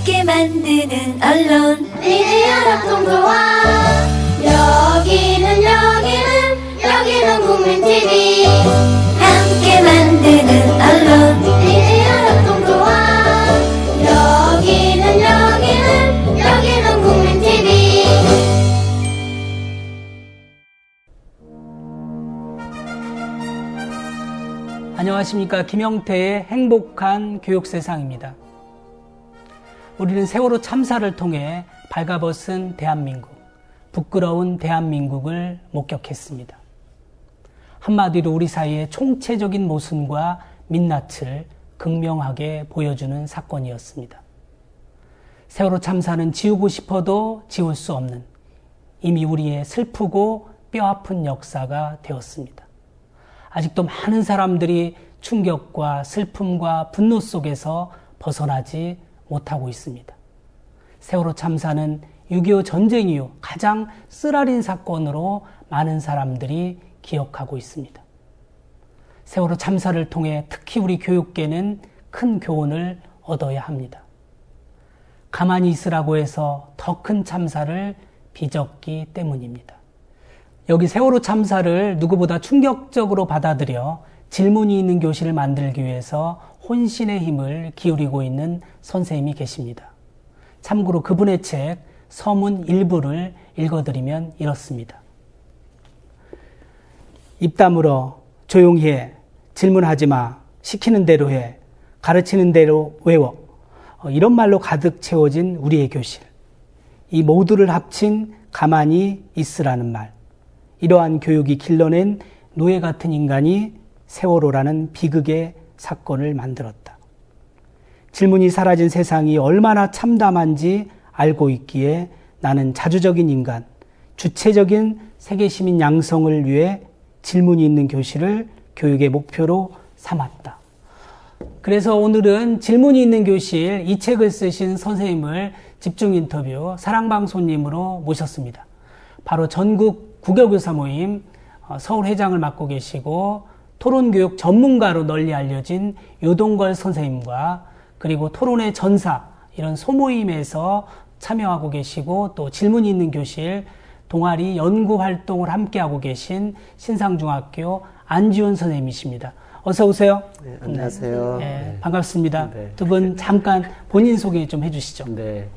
함께 만드는 언론 미디어 협동조합. 여기는 국민TV. 함께 만드는 언론 미디어 협동조합. 여기는 국민TV. 안녕하십니까. 김영태의 행복한 교육세상입니다. 우리는 세월호 참사를 통해 발가벗은 대한민국, 부끄러운 대한민국을 목격했습니다. 한마디로 우리 사이의 총체적인 모순과 민낯을 극명하게 보여주는 사건이었습니다. 세월호 참사는 지우고 싶어도 지울 수 없는 이미 우리의 슬프고 뼈아픈 역사가 되었습니다. 아직도 많은 사람들이 충격과 슬픔과 분노 속에서 벗어나지 못하고 있습니다. 세월호 참사는 6.25 전쟁 이후 가장 쓰라린 사건으로 많은 사람들이 기억하고 있습니다. 세월호 참사를 통해 특히 우리 교육계는 큰 교훈을 얻어야 합니다. 가만히 있으라고 해서 더 큰 참사를 빚었기 때문입니다. 여기 세월호 참사를 누구보다 충격적으로 받아들여 질문이 있는 교실을 만들기 위해서 혼신의 힘을 기울이고 있는 선생님이 계십니다. 참고로 그분의 책 서문 일부를 읽어드리면 이렇습니다. 입 다물어 조용히 해, 질문하지 마, 시키는 대로 해, 가르치는 대로 외워. 이런 말로 가득 채워진 우리의 교실. 이 모두를 합친 가만히 있으라는 말. 이러한 교육이 길러낸 노예 같은 인간이 세월호라는 비극의 사건을 만들었다. 질문이 사라진 세상이 얼마나 참담한지 알고 있기에 나는 자주적인 인간, 주체적인 세계시민 양성을 위해 질문이 있는 교실을 교육의 목표로 삼았다. 그래서 오늘은 질문이 있는 교실 이 책을 쓰신 선생님을 집중 인터뷰 사랑방송님으로 모셨습니다. 바로 전국 국어교사 모임 서울 회장을 맡고 계시고 토론교육 전문가로 널리 알려진 유동걸 선생님과 그리고 토론의 전사 이런 소모임에서 참여하고 계시고 또 질문이 있는 교실 동아리 연구활동을 함께하고 계신 신상중학교 안지훈 선생님이십니다. 어서 오세요. 네, 안녕하세요. 네, 반갑습니다. 네. 두 분 잠깐 본인 소개 좀 해주시죠. 네.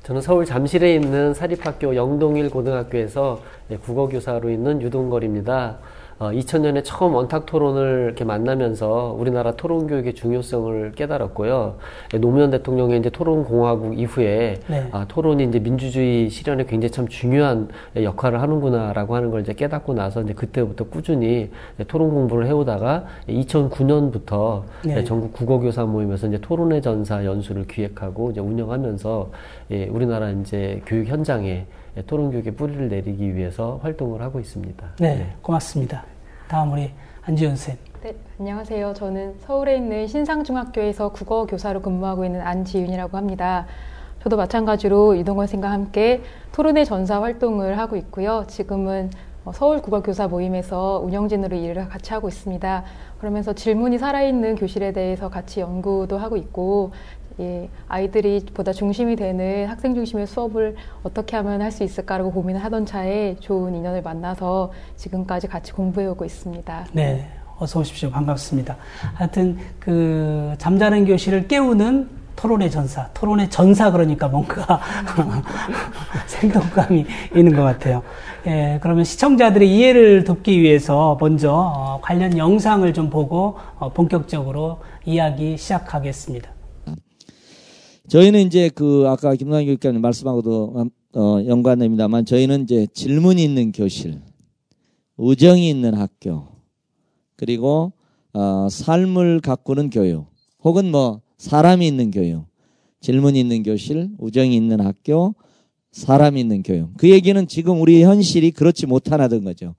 저는 서울 잠실에 있는 사립학교 영동일 고등학교에서 국어교사로 있는 유동걸입니다. 2000년에 처음 원탁 토론을 이렇게 만나면서 우리나라 토론 교육의 중요성을 깨달았고요. 노무현 대통령의 이제 토론공화국 이후에 네. 토론이 이제 민주주의 실현에 굉장히 참 중요한 역할을 하는구나라고 하는 걸 이제 깨닫고 나서 이제 그때부터 꾸준히 토론 공부를 해오다가 2009년부터 네. 전국 국어교사 모임에서 이제 토론의 전사 연수를 기획하고 이제 운영하면서 우리나라 이제 교육 현장에 토론 교육의 뿌리를 내리기 위해서 활동을 하고 있습니다. 네, 고맙습니다. 다음 우리 안지훈 선생님. 네, 안녕하세요. 저는 서울에 있는 신상중학교에서 국어교사로 근무하고 있는 안지윤이라고 합니다. 저도 마찬가지로 유동건 선생님과 함께 토론의 전사 활동을 하고 있고요. 지금은 서울국어교사 모임에서 운영진으로 일을 같이 하고 있습니다. 그러면서 질문이 살아있는 교실에 대해서 같이 연구도 하고 있고 아이들이 보다 중심이 되는 학생 중심의 수업을 어떻게 하면 할 수 있을까라고 고민을 하던 차에 좋은 인연을 만나서 지금까지 같이 공부해오고 있습니다. 네, 어서 오십시오. 반갑습니다. 하여튼 그 잠자는 교실을 깨우는 토론의 전사 그러니까 뭔가 생동감이 있는 것 같아요. 예, 그러면 시청자들의 이해를 돕기 위해서 먼저 관련 영상을 좀 보고 본격적으로 이야기 시작하겠습니다. 저희는 이제 아까 김동환 교육장님 말씀하고도 연관됩니다만 저희는 이제 질문이 있는 교실, 우정이 있는 학교, 그리고 삶을 가꾸는 교육, 혹은 사람이 있는 교육, 질문이 있는 교실, 우정이 있는 학교, 사람이 있는 교육. 그 얘기는 지금 우리 현실이 그렇지 못하다는 거죠.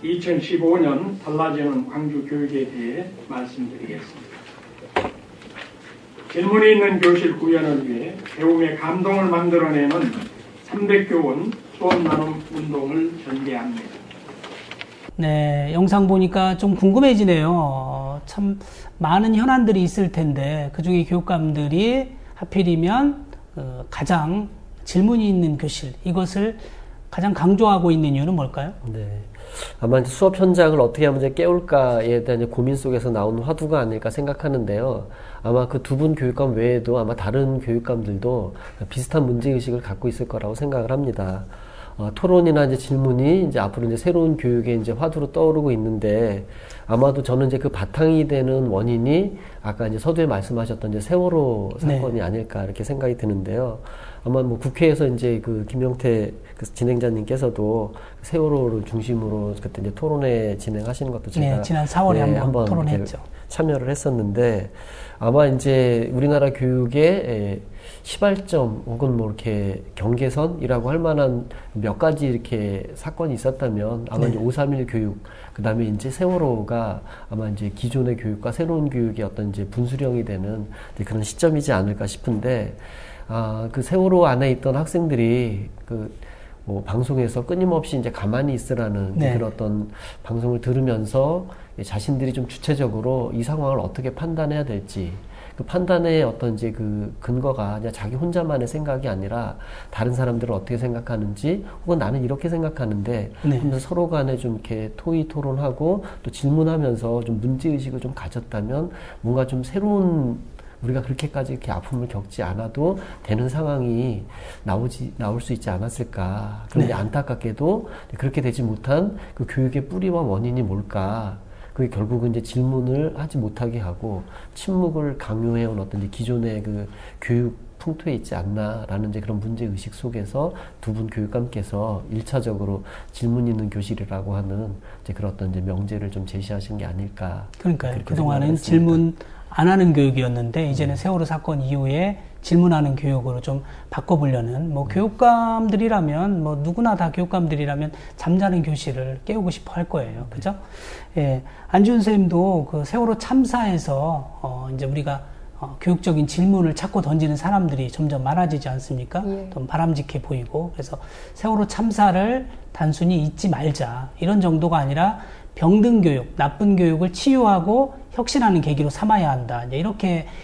2015년 달라지는 광주 교육에 대해 말씀드리겠습니다. 질문이 있는 교실 구현을 위해 배움의 감동을 만들어내는 300교원 수업 나눔 운동을 전개합니다. 네, 영상 보니까 좀 궁금해지네요. 참 많은 현안들이 있을 텐데 그중에 교육감들이 하필이면 가장 질문이 있는 교실, 이것을 가장 강조하고 있는 이유는 뭘까요? 네. 아마 이제 수업 현장을 어떻게 하면 이제 깨울까에 대한 이제 고민 속에서 나온 화두가 아닐까 생각하는데요. 아마 그 두 분 교육감 외에도 아마 다른 교육감들도 비슷한 문제의식을 갖고 있을 거라고 생각을 합니다. 토론이나 이제 질문이 이제 앞으로 이제 새로운 교육의 이제 화두로 떠오르고 있는데, 아마도 저는 이제 그 바탕이 되는 원인이 아까 이제 서두에 말씀하셨던 이제 세월호 사건이 아닐까 이렇게 생각이 드는데요. 아마 뭐 국회에서 이제 그 김용태 그 진행자님께서도 세월호를 중심으로 그때 이제 토론회 진행하시는 것도 제가 지난 4월에 한번 토론했죠. 참여를 했었는데, 아마 이제 우리나라 교육의 시발점 혹은 뭐 이렇게 경계선이라고 할 만한 몇 가지 이렇게 사건이 있었다면 아마 이제 5.31 교육, 그 다음에 이제 세월호가 아마 이제 기존의 교육과 새로운 교육의 어떤 이제 분수령이 되는 이제 그런 시점이지 않을까 싶은데, 그 세월호 안에 있던 학생들이 뭐 방송에서 끊임없이 이제 가만히 있으라는 그런 어떤 방송을 들으면서 자신들이 좀 주체적으로 이 상황을 어떻게 판단해야 될지, 그 판단의 어떤 이제 그 근거가 그냥 자기 혼자만의 생각이 아니라 다른 사람들은 어떻게 생각하는지, 혹은 나는 이렇게 생각하는데 하면서 서로 간에 좀 이렇게 토의 토론하고 또 질문하면서 좀 문제의식을 좀 가졌다면 뭔가 좀 새로운, 우리가 그렇게까지 이렇게 아픔을 겪지 않아도 되는 상황이 나올 수 있지 않았을까. 그런데 안타깝게도 그렇게 되지 못한 그 교육의 뿌리와 원인이 뭘까. 그게 결국은 이제 질문을 하지 못하게 하고 침묵을 강요해온 어떤 이제 기존의 그 교육 풍토에 있지 않나라는 이제 그런 문제의식 속에서 두 분 교육감께서 1차적으로 질문 있는 교실이라고 하는 이제 그런 어떤 이제 명제를 좀 제시하신 게 아닐까. 그러니까요. 그동안은 질문 안 하는 교육이었는데 이제는 세월호 사건 이후에 질문하는 교육으로 좀 바꿔보려는, 뭐 교육감들이라면, 뭐 누구나 다 교육감들이라면 잠자는 교실을 깨우고 싶어 할 거예요. 그죠? 예. 안지훈 선생님도 그 세월호 참사에서 이제 우리가 교육적인 질문을 찾고 던지는 사람들이 점점 많아지지 않습니까? 좀 바람직해 보이고, 그래서 세월호 참사를 단순히 잊지 말자, 이런 정도가 아니라 병든 교육, 나쁜 교육을 치유하고 혁신하는 계기로 삼아야 한다. 이제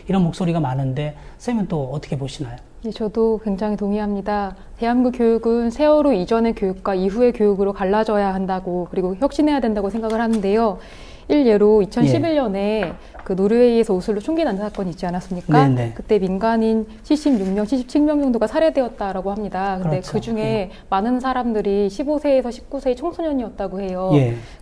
이런 목소리가 많은데, 선생님은 또 어떻게 보시나요? 예, 저도 굉장히 동의합니다. 대한민국 교육은 세월호 이전의 교육과 이후의 교육으로 갈라져야 한다고, 그리고 혁신해야 된다고 생각을 하는데요. 일례로 2011년에 그 노르웨이에서 오슬로 총기 난사 사건이 있지 않았습니까? 네네. 그때 민간인 76명, 77명 정도가 살해되었다라고 합니다. 근데 그렇죠. 그 중에 많은 사람들이 15세에서 19세의 청소년이었다고 해요.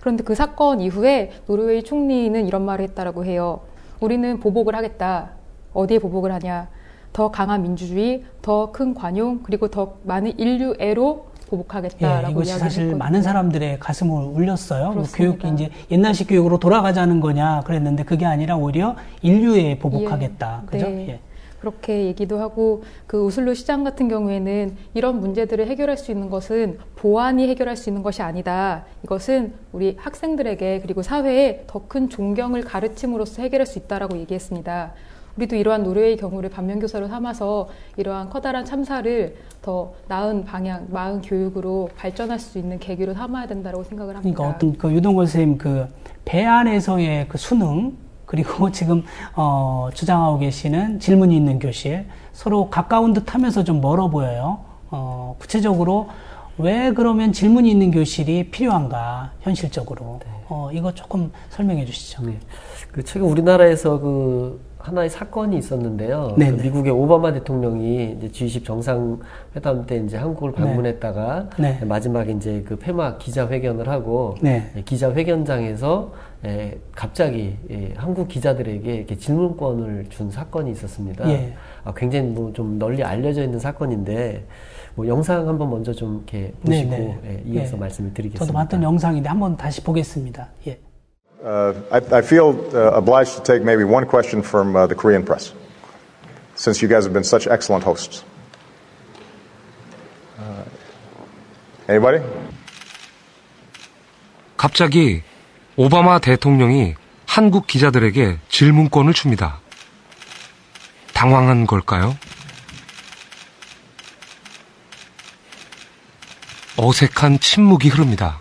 그런데 그 사건 이후에 노르웨이 총리는 이런 말을 했다라고 해요. 우리는 보복을 하겠다. 어디에 보복을 하냐? 더 강한 민주주의, 더 큰 관용, 그리고 더 많은 인류애로 보복하겠다라고 이것이 사실 이야기했거든요. 많은 사람들의 가슴을 울렸어요. 뭐 교육이 이제 옛날식 교육으로 돌아가자는 거냐 그랬는데 그게 아니라 오히려 인류에 보복하겠다. 그죠? 네. 그렇게 얘기도 하고, 그 오슬로 시장 같은 경우에는 이런 문제들을 해결할 수 있는 것은 보안이 해결할 수 있는 것이 아니다. 이것은 우리 학생들에게 그리고 사회에 더 큰 존경을 가르침으로써 해결할 수 있다라고 얘기했습니다. 우리도 이러한 노르웨이 경우를 반면교사로 삼아서 이러한 커다란 참사를 더 나은 방향, 나은 교육으로 발전할 수 있는 계기로 삼아야 된다고 생각을 합니다. 그러니까 어떤 그 유동건 선생님 그 배 안에서의 그 수능, 그리고 지금 주장하고 계시는 질문이 있는 교실, 서로 가까운 듯 하면서 좀 멀어 보여요. 구체적으로 왜 그러면 질문이 있는 교실이 필요한가, 현실적으로. 이거 조금 설명해 주시죠. 네. 그 최근 우리나라에서 그 하나의 사건이 있었는데요. 그 미국의 오바마 대통령이 이제 G20 정상회담 때 이제 한국을 방문했다가 마지막에 이제 그 폐막 기자회견을 하고 기자회견장에서 갑자기 한국 기자들에게 이렇게 질문권을 준 사건이 있었습니다. 굉장히 뭐 좀 널리 알려져 있는 사건인데, 뭐 영상 한번 먼저 좀 이렇게 보시고 이어서 말씀을 드리겠습니다. 저도 봤던 영상인데 한번 다시 보겠습니다. I feel obliged to take maybe one question from the Korean press, since you guys have been such excellent hosts. Anybody? 갑자기 오바마 대통령이 한국 기자들에게 질문권을 줍니다. 당황한 걸까요? 어색한 침묵이 흐릅니다.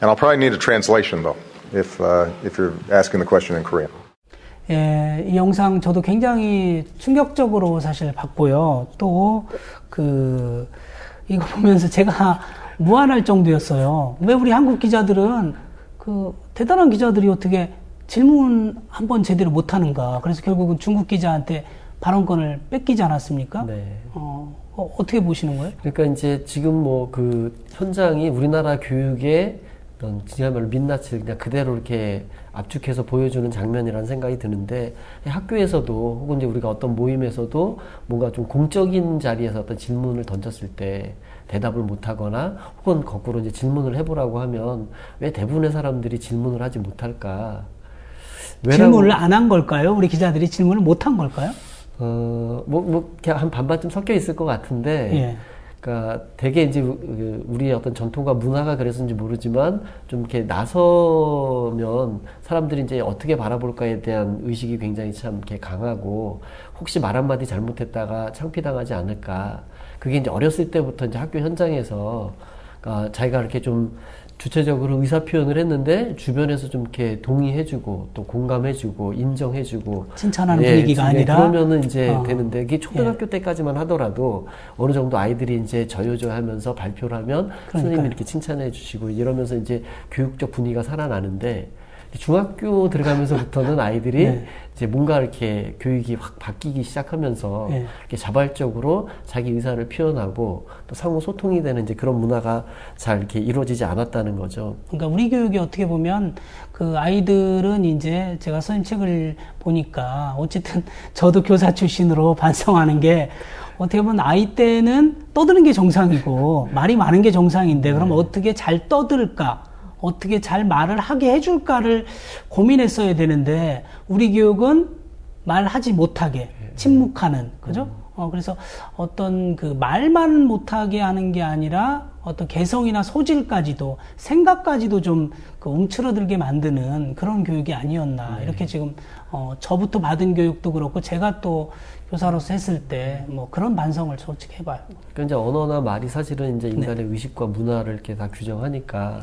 And I'll probably need a translation, though, if you're asking the question in Korean. 예, 이 영상 저도 굉장히 충격적으로 사실 봤고요. 또, 이거 보면서 제가 무안할 정도였어요. 왜 우리 한국 기자들은 대단한 기자들이 어떻게 질문 한번 제대로 못하는가. 그래서 결국은 중국 기자한테 발언권을 뺏기지 않았습니까? 네. 어떻게 보시는 거예요? 그러니까 이제 지금 현장이 우리나라 교육의 어떤 그야말로 민낯을 그냥 그대로 이렇게 압축해서 보여주는 장면이라는 생각이 드는데, 학교에서도 혹은 이제 우리가 어떤 모임에서도 뭔가 좀 공적인 자리에서 어떤 질문을 던졌을 때 대답을 못하거나 혹은 거꾸로 이제 질문을 해보라고 하면 왜 대부분의 사람들이 질문을 하지 못할까? 질문을 안 한 걸까요? 우리 기자들이 질문을 못 한 걸까요? 이렇게 한 반반쯤 섞여 있을 것 같은데, 예. 그러니까 되게 이제 우리의 어떤 전통과 문화가 그랬는지 모르지만 좀 이렇게 나서면 사람들이 이제 어떻게 바라볼까에 대한 의식이 굉장히 참 이렇게 강하고, 혹시 말 한마디 잘못했다가 창피당하지 않을까. 그게 이제 어렸을 때부터 이제 학교 현장에서, 그러니까 자기가 이렇게 좀 주체적으로 의사 표현을 했는데 주변에서 좀 이렇게 동의해주고 또 공감해주고 인정해주고 칭찬하는 분위기가 아니라 그러면은 이제 되는데, 이게 초등학교 때까지만 하더라도 어느 정도 아이들이 이제 저요저하면서 발표를 하면 선생님이 이렇게 칭찬해 주시고 이러면서 이제 교육적 분위기가 살아나는데, 중학교 들어가면서부터는 아이들이 이제 뭔가 이렇게 교육이 확 바뀌기 시작하면서 이렇게 자발적으로 자기 의사를 표현하고 또 상호 소통이 되는 이제 그런 문화가 잘 이렇게 이루어지지 않았다는 거죠. 그러니까 우리 교육이 어떻게 보면 아이들은 이제 제가 선생님 책을 보니까 어쨌든 저도 교사 출신으로 반성하는 게, 어떻게 보면 아이 때는 떠드는 게 정상이고 말이 많은 게 정상인데, 그럼 어떻게 잘 떠들까? 어떻게 잘 말을 하게 해줄까를 고민했어야 되는데, 우리 교육은 말하지 못하게 침묵하는, 그죠? 그래서 어떤 말만 못하게 하는 게 아니라 어떤 개성이나 소질까지도 생각까지도 좀 움츠러들게 만드는 그런 교육이 아니었나. 이렇게 지금 저부터 받은 교육도 그렇고 제가 또 교사로서 했을 때 그런 반성을 솔직히 해봐요. 그러니까 이제 언어나 말이 사실은 이제 인간의 의식과 문화를 이렇게 다 규정하니까.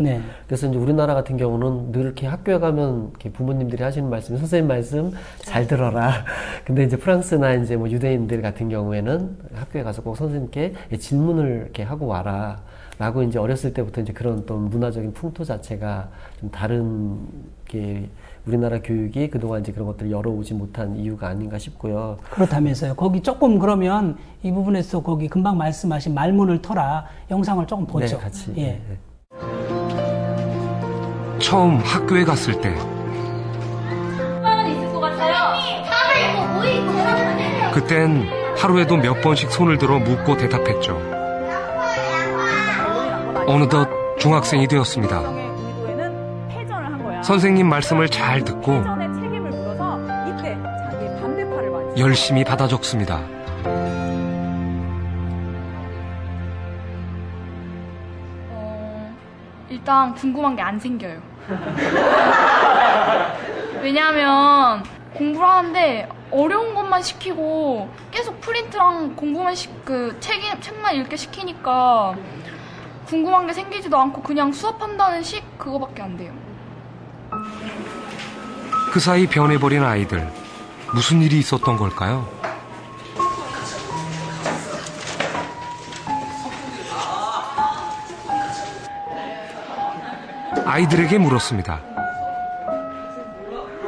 그래서 이제 우리나라 같은 경우는 늘 이렇게 학교에 가면 이렇게 부모님들이 하시는 말씀, 선생님 말씀 잘 들어라. 근데 이제 프랑스나 이제 유대인들 같은 경우에는 학교에 가서 꼭 선생님께 질문을 이렇게 하고 와라. 라고 이제 어렸을 때부터 이제 그런 또 문화적인 풍토 자체가 좀 다른 게 우리나라 교육이 그동안 이제 그런 것들을 열어오지 못한 이유가 아닌가 싶고요. 그렇다면서요. 거기 조금 그러면 이 부분에서 거기 금방 말씀하신 말문을 터라 영상을 조금 보죠. 네, 같이. 예. 처음 학교에 갔을 때 있을 것 같아요. 그땐 하루에도 몇 번씩 손을 들어 묻고 대답했죠. 어느덧 중학생이 되었습니다. 선생님 말씀을 잘 듣고 열심히 받아 적습니다. 일단 궁금한 게 안 생겨요. 왜냐하면 공부를 하는데 어려운 것만 시키고 계속 프린트랑 공부만 책만 읽게 시키니까 궁금한 게 생기지도 않고 그냥 수업한다는 그거밖에 안 돼요. 그 사이 변해버린 아이들, 무슨 일이 있었던 걸까요? 아이들에게 물었습니다.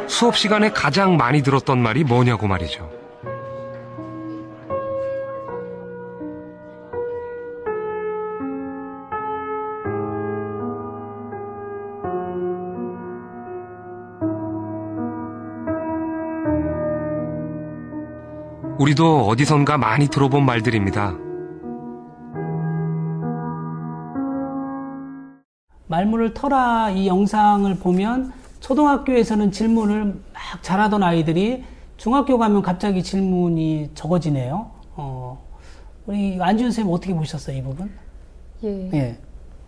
수업 시간에 가장 많이 들었던 말이 뭐냐고 말이죠. 우리도 어디선가 많이 들어본 말들입니다. 말문을 터라 이 영상을 보면 초등학교에서는 질문을 막 잘하던 아이들이 중학교 가면 갑자기 질문이 적어지네요. 우리 안지훈 선생님 어떻게 보셨어요, 이 부분? 예.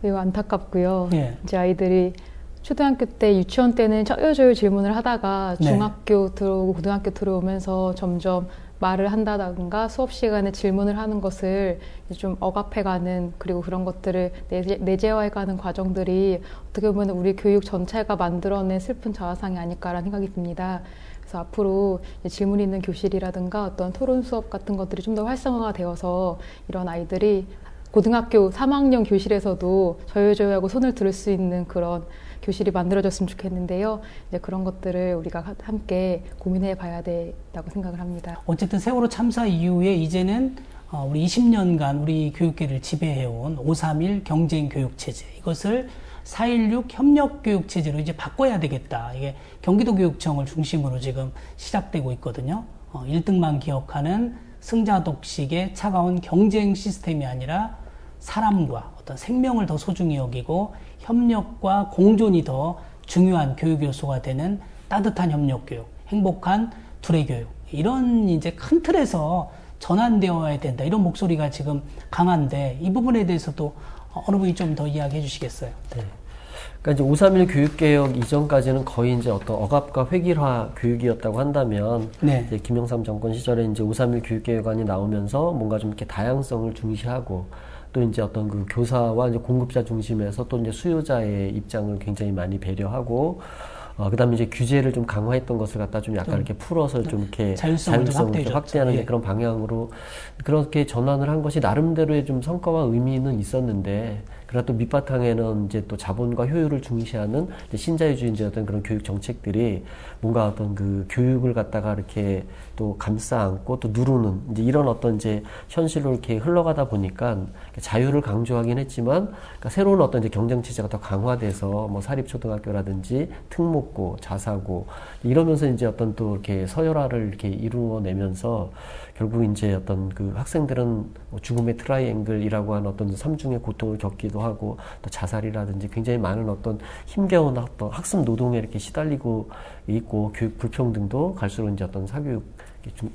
매우 안타깝고요. 예. 이제 아이들이 초등학교 때, 유치원 때는 저요저요 질문을 하다가 중학교 들어오고 고등학교 들어오면서 점점 말을 한다던가 수업 시간에 질문을 하는 것을 좀 억압해가는, 그리고 그런 것들을 내재화해가는 과정들이 어떻게 보면 우리 교육 전체가 만들어낸 슬픈 자화상이 아닐까라는 생각이 듭니다. 그래서 앞으로 질문 있는 교실이라든가 어떤 토론 수업 같은 것들이 좀 더 활성화가 되어서 이런 아이들이 고등학교 3학년 교실에서도 저요저요하고 손을 들을 수 있는 그런 교실이 만들어졌으면 좋겠는데요. 이제 그런 것들을 우리가 함께 고민해 봐야 된다고 생각을 합니다. 어쨌든 세월호 참사 이후에 이제는 우리 20년간 우리 교육계를 지배해온 531 경쟁 교육 체제, 이것을 416 협력 교육 체제로 이제 바꿔야 되겠다. 이게 경기도교육청을 중심으로 지금 시작되고 있거든요. 1등만 기억하는 승자 독식의 차가운 경쟁 시스템이 아니라 사람과 어떤 생명을 더 소중히 여기고 협력과 공존이 더 중요한 교육 요소가 되는 따뜻한 협력 교육, 행복한 둘의 교육, 이런 이제 큰 틀에서 전환되어야 된다. 이런 목소리가 지금 강한데 이 부분에 대해서도 어느 분이 좀 더 이야기해 주시겠어요? 네. 그러니까 이제 531 교육개혁 이전까지는 거의 이제 어떤 억압과 획일화 교육이었다고 한다면, 네. 이제 김영삼 정권 시절에 이제 531 교육개혁안이 나오면서 뭔가 좀 이렇게 다양성을 중시하고, 또 이제 어떤 그 교사와 이제 공급자 중심에서 또 이제 수요자의 입장을 굉장히 많이 배려하고, 그 다음에 이제 규제를 좀 강화했던 것을 갖다 좀 약간 이렇게 풀어서 좀 이렇게 자율성을 좀 확대하는 예. 그런 방향으로 그렇게 전환을 한 것이 나름대로의 좀 성과와 의미는 있었는데, 그러나 또 밑바탕에는 이제 또 자본과 효율을 중시하는 신자유주의의 어떤 그런 교육 정책들이 뭔가 어떤 그 교육을 갖다가 이렇게 또 감싸 안고 또 누르는 이제 이런 어떤 이제 현실로 이렇게 흘러가다 보니까 자유를 강조하긴 했지만, 그러니까 새로운 어떤 이제 경쟁 체제가 더 강화돼서 뭐 사립초등학교라든지 특목고, 자사고 이러면서 이제 어떤 또 이렇게 서열화를 이렇게 이루어내면서 결국 이제 어떤 그 학생들은 뭐 죽음의 트라이앵글이라고 하는 어떤 삼중의 고통을 겪기도 하고, 또 자살이라든지 굉장히 많은 어떤 힘겨운 어떤 학습 노동에 이렇게 시달리고 있고, 교육 불평등도 갈수록 이제 어떤 사교육에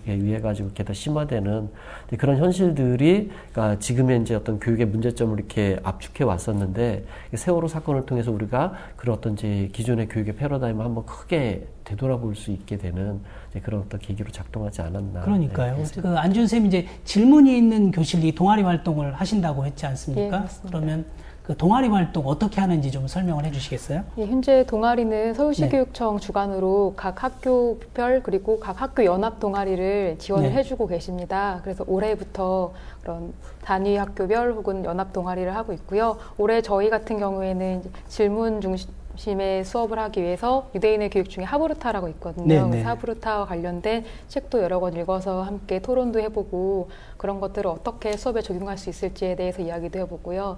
의해 가지고 이렇게 더 심화되는 그런 현실들이, 그러니까 지금의 이제 어떤 교육의 문제점을 이렇게 압축해 왔었는데, 세월호 사건을 통해서 우리가 그런 어떤 이제 기존의 교육의 패러다임을 한번 크게 되돌아볼 수 있게 되는 그런 어떤 계기로 작동하지 않았나. 그러니까요. 네. 그 안지훈 쌤이 이제 질문이 있는 교실이 동아리 활동을 하신다고 했지 않습니까? 예, 맞습니다. 그러면 그 동아리 활동 어떻게 하는지 좀 설명을 해주시겠어요? 예, 현재 동아리는 서울시교육청 주관으로 각 학교별 그리고 각 학교 연합 동아리를 지원을 해주고 계십니다. 그래서 올해부터 그런 단위 학교별 혹은 연합 동아리를 하고 있고요. 올해 저희 같은 경우에는 질문 중심의 수업을 하기 위해서 유대인의 교육 중에 하브루타라고 있거든요. 그래서 하브루타와 관련된 책도 여러 권 읽어서 함께 토론도 해보고, 그런 것들을 어떻게 수업에 적용할 수 있을지에 대해서 이야기도 해보고요.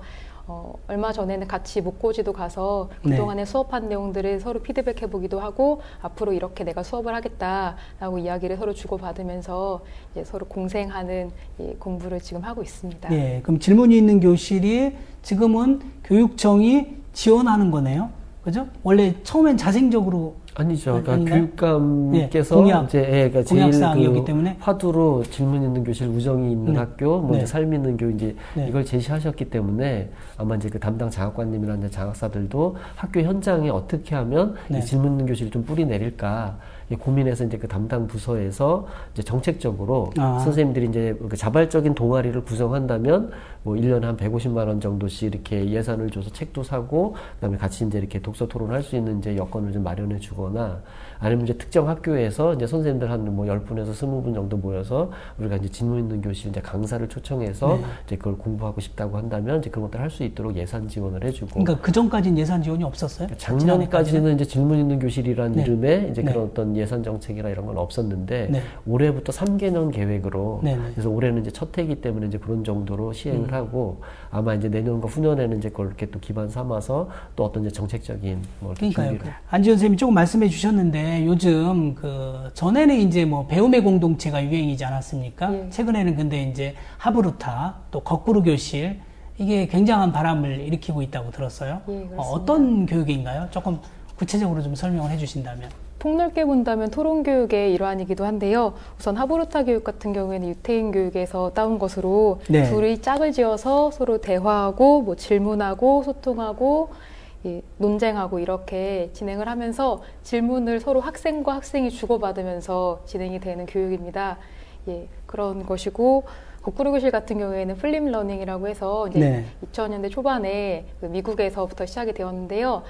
얼마 전에는 같이 목고지도 가서 그동안에 수업한 내용들을 서로 피드백해보기도 하고, 앞으로 이렇게 내가 수업을 하겠다라고 이야기를 서로 주고받으면서 이제 서로 공생하는 공부를 지금 하고 있습니다. 네, 그럼 질문이 있는 교실이 지금은 교육청이 지원하는 거네요. 그죠? 원래 처음엔 자생적으로 아니죠. 그러니까 교육감께서 공약, 이제 그러니까 제일 공약사항이었기 때문에 화두로 질문 있는 교실, 우정이 있는 학교, 뭐 이제 삶 있는 교육 이제 이걸 제시하셨기 때문에 아마 이제 그 담당 장학관님이나 이제 장학사들도 학교 현장에 어떻게 하면 이 질문 있는 교실을 좀 뿌리 내릴까 고민해서 이제 그 담당 부서에서 이제 정책적으로 선생님들이 이제 그 자발적인 동아리를 구성한다면 뭐 1년에 한 150만 원 정도씩 이렇게 예산을 줘서 책도 사고, 그다음에 같이 이제 이렇게 독서 토론할 수 있는 이제 여건을 좀 마련해 주거나, 아니면 이제 특정 학교에서 이제 선생님들 한 뭐 10분에서 20분 정도 모여서 우리가 이제 질문 있는 교실 이제 강사를 초청해서 이제 그걸 공부하고 싶다고 한다면 이제 그런 것들 할 수 있도록 예산 지원을 해주고. 그러니까 그 전까지는 예산 지원이 없었어요? 작년까지는 이제 질문 있는 교실이라는 이름의 이제 그런 어떤 예산 정책이나 이런 건 없었는데 올해부터 3개년 계획으로 그래서 올해는 이제 첫 해이기 때문에 이제 그런 정도로 시행을 하고, 아마 이제 내년과 후년에는 이제 그걸 이렇게 또 기반 삼아서 또 어떤 이제 정책적인 뭐 이렇게 그러니까요. 안지훈 선생님이 조금 말씀해 주셨는데, 요즘 그 전에는 이제 뭐 배움의 공동체가 유행이지 않았습니까? 최근에는 근데 이제 하브루타 또 거꾸로 교실, 이게 굉장한 바람을 일으키고 있다고 들었어요. 어떤 교육인가요? 조금 구체적으로 좀 설명을 해주신다면. 폭넓게 본다면 토론 교육의 일환이기도 한데요. 우선 하브루타 교육 같은 경우에는 유태인 교육에서 따온 것으로 둘이 짝을 지어서 서로 대화하고 뭐 질문하고 소통하고 논쟁하고 이렇게 진행을 하면서 질문을 서로 학생과 학생이 주고받으면서 진행이 되는 교육입니다. 그런 것이고, 거꾸로 교실 같은 경우에는 플립 러닝이라고 해서 이제 2000년대 초반에 그 미국에서부터 시작이 되었는데요.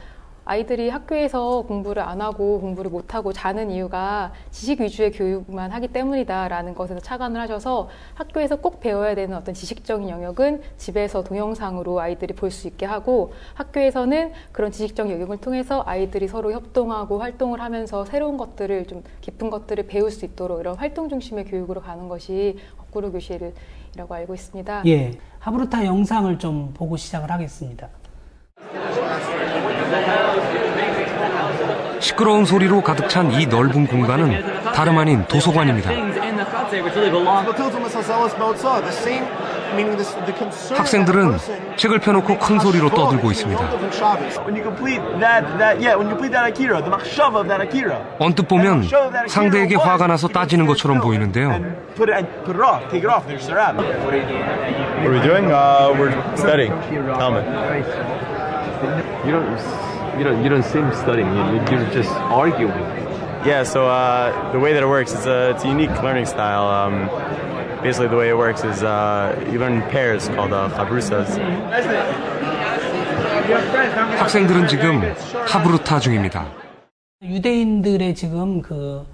아이들이 학교에서 공부를 안 하고 공부를 못 하고 자는 이유가 지식 위주의 교육만 하기 때문이다라는 것에서 착안을 하셔서 학교에서 꼭 배워야 되는 어떤 지식적인 영역은 집에서 동영상으로 아이들이 볼 수 있게 하고, 학교에서는 그런 지식적 영역을 통해서 아이들이 서로 협동하고 활동을 하면서 새로운 것들을, 좀 깊은 것들을 배울 수 있도록 이런 활동 중심의 교육으로 가는 것이 거꾸로 교실이라고 알고 있습니다. 예, 하브루타 영상을 좀 보고 시작을 하겠습니다. 시끄러운 소리로 가득 찬 이 넓은 공간은 다름 아닌 도서관입니다. 학생들은 책을 펴놓고 큰 소리로 떠들고 있습니다. 언뜻 보면 상대에게 화가 나서 따지는 것처럼 보이는데요. What are we doing? We're studying Talmud. You don't seem studying. You're just arguing. Yeah. So the way that it works is it's a unique learning style. Basically, the way it works is you learn in pairs called chabrusas. 학생들은 지금 하브루타 중입니다. 유대인들의 지금 그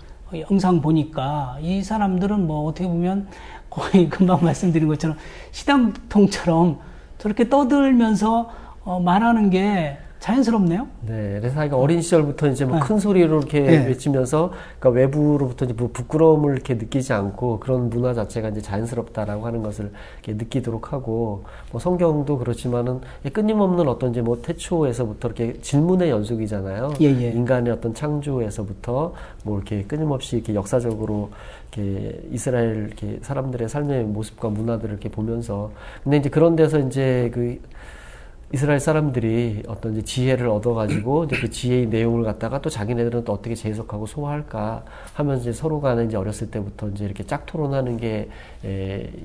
영상 보니까 이 사람들은 뭐 어떻게 보면 거의 금방 말씀드린 것처럼 시담통처럼 저렇게 떠들면서 말하는 게 자연스럽네요. 네, 그래서 자기가 어린 시절부터 이제 뭐 큰 소리로 이렇게 네. 외치면서, 그러니까 외부로부터 이제 뭐 부끄러움을 이렇게 느끼지 않고 그런 문화 자체가 이제 자연스럽다라고 하는 것을 이렇게 느끼도록 하고, 뭐 성경도 그렇지만은 끊임없는 어떤 이제 뭐 태초에서부터 이렇게 질문의 연속이잖아요. 예, 예. 인간의 어떤 창조에서부터 뭐 이렇게 끊임없이 이렇게 역사적으로 이렇게 이스라엘 이렇게 사람들의 삶의 모습과 문화들을 이렇게 보면서, 근데 이제 그런 데서 이제 그 이스라엘 사람들이 어떤 이제 지혜를 얻어가지고 이제 그 지혜의 내용을 갖다가 또 자기네들은 또 어떻게 재해석하고 소화할까 하면서 이제 서로 간에 이제 어렸을 때부터 이제 이렇게 짝 토론하는 게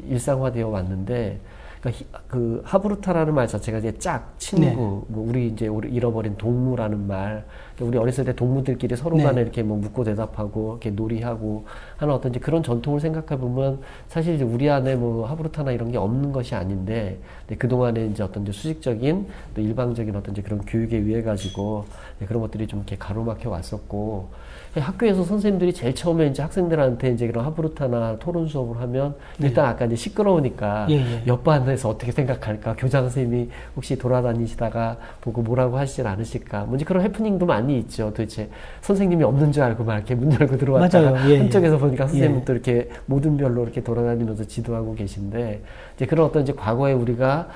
일상화되어 왔는데, 그러니까 그 하브루타라는 말 자체가 이제 짝, 친구, 네. 뭐 우리 잃어버린 동무라는 말, 우리 어렸을 때 동무들끼리 서로 간에 네. 이렇게 뭐 묻고 대답하고 이렇게 놀이하고 하는 어떤 이제 그런 전통을 생각해 보면 사실 이제 우리 안에 뭐 하브루타나 이런 게 없는 것이 아닌데, 그 동안에 이제 어떤 이제 수직적인 또 일방적인 어떤 이제 그런 교육에 의해 가지고 그런 것들이 좀 이렇게 가로막혀 왔었고, 학교에서 선생님들이 제일 처음에 이제 학생들한테 이제 그런 하브루타나 토론 수업을 하면 일단 아까 이제 시끄러우니까 옆반에서 어떻게 생각할까, 교장 선생님이 혹시 돌아다니시다가 보고 뭐라고 하시진 않으실까, 뭔지 그런 해프닝도 많이 있죠. 도대체 선생님이 없는 줄 알고 막 이렇게 문 열고 들어왔다가 한쪽에서 보니까 선생님은 또 이렇게 모든 별로 이렇게 돌아다니면서 지도하고 계신데, 이제 그런 어떤 이제 과거에 우리가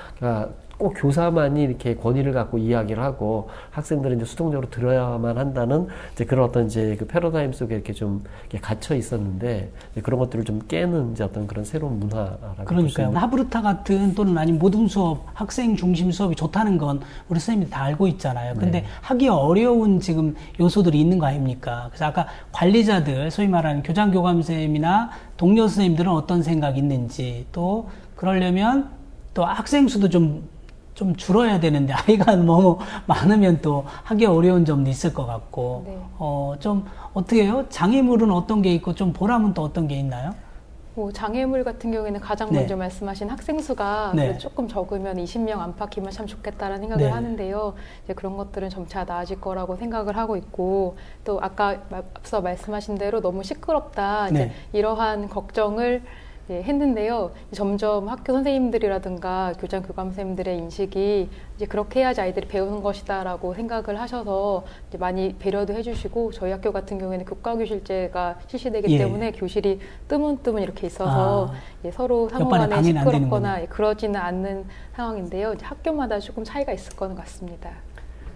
꼭 교사만이 이렇게 권위를 갖고 이야기를 하고 학생들은 이제 수동적으로 들어야만 한다는 이제 그런 어떤 이제 그 패러다임 속에 이렇게 좀 이렇게 갇혀 있었는데, 그런 것들을 좀 깨는 이제 어떤 그런 새로운 문화라고. 그러니까요. 하브루타 같은 또는 아니면 모든 수업, 학생 중심 수업이 좋다는 건 우리 선생님이 다 알고 있잖아요. 근데 네. 하기 어려운 지금 요소들이 있는 거 아닙니까? 그래서 아까 관리자들, 소위 말하는 교장 교감 선생님이나 동료 선생님들은 어떤 생각이 있는지, 또 그러려면 또 학생 수도 좀 줄어야 되는데 아이가 너무 많으면 또 하기 어려운 점도 있을 것 같고, 네. 좀 어떻게 해요? 장애물은 어떤 게 있고 좀 보람은 또 어떤 게 있나요? 뭐 장애물 같은 경우에는 가장 먼저 말씀하신 학생 수가 조금 적으면 20명 안팎이면 참 좋겠다라는 생각을 하는데요. 이제 그런 것들은 점차 나아질 거라고 생각을 하고 있고, 또 아까 앞서 말씀하신 대로 너무 시끄럽다, 이제 이러한 걱정을 했는데요. 점점 학교 선생님들이라든가 교장 교감 선생님들의 인식이 이제 그렇게 해야지 아이들이 배우는 것이다라고 생각을 하셔서 이제 많이 배려도 해주시고, 저희 학교 같은 경우에는 교과교실제가 실시되기 때문에 교실이 뜨문뜨문 이렇게 있어서 서로 상호간에 시끄럽거나 그러지는 않는 상황인데요. 이제 학교마다 조금 차이가 있을 것 같습니다.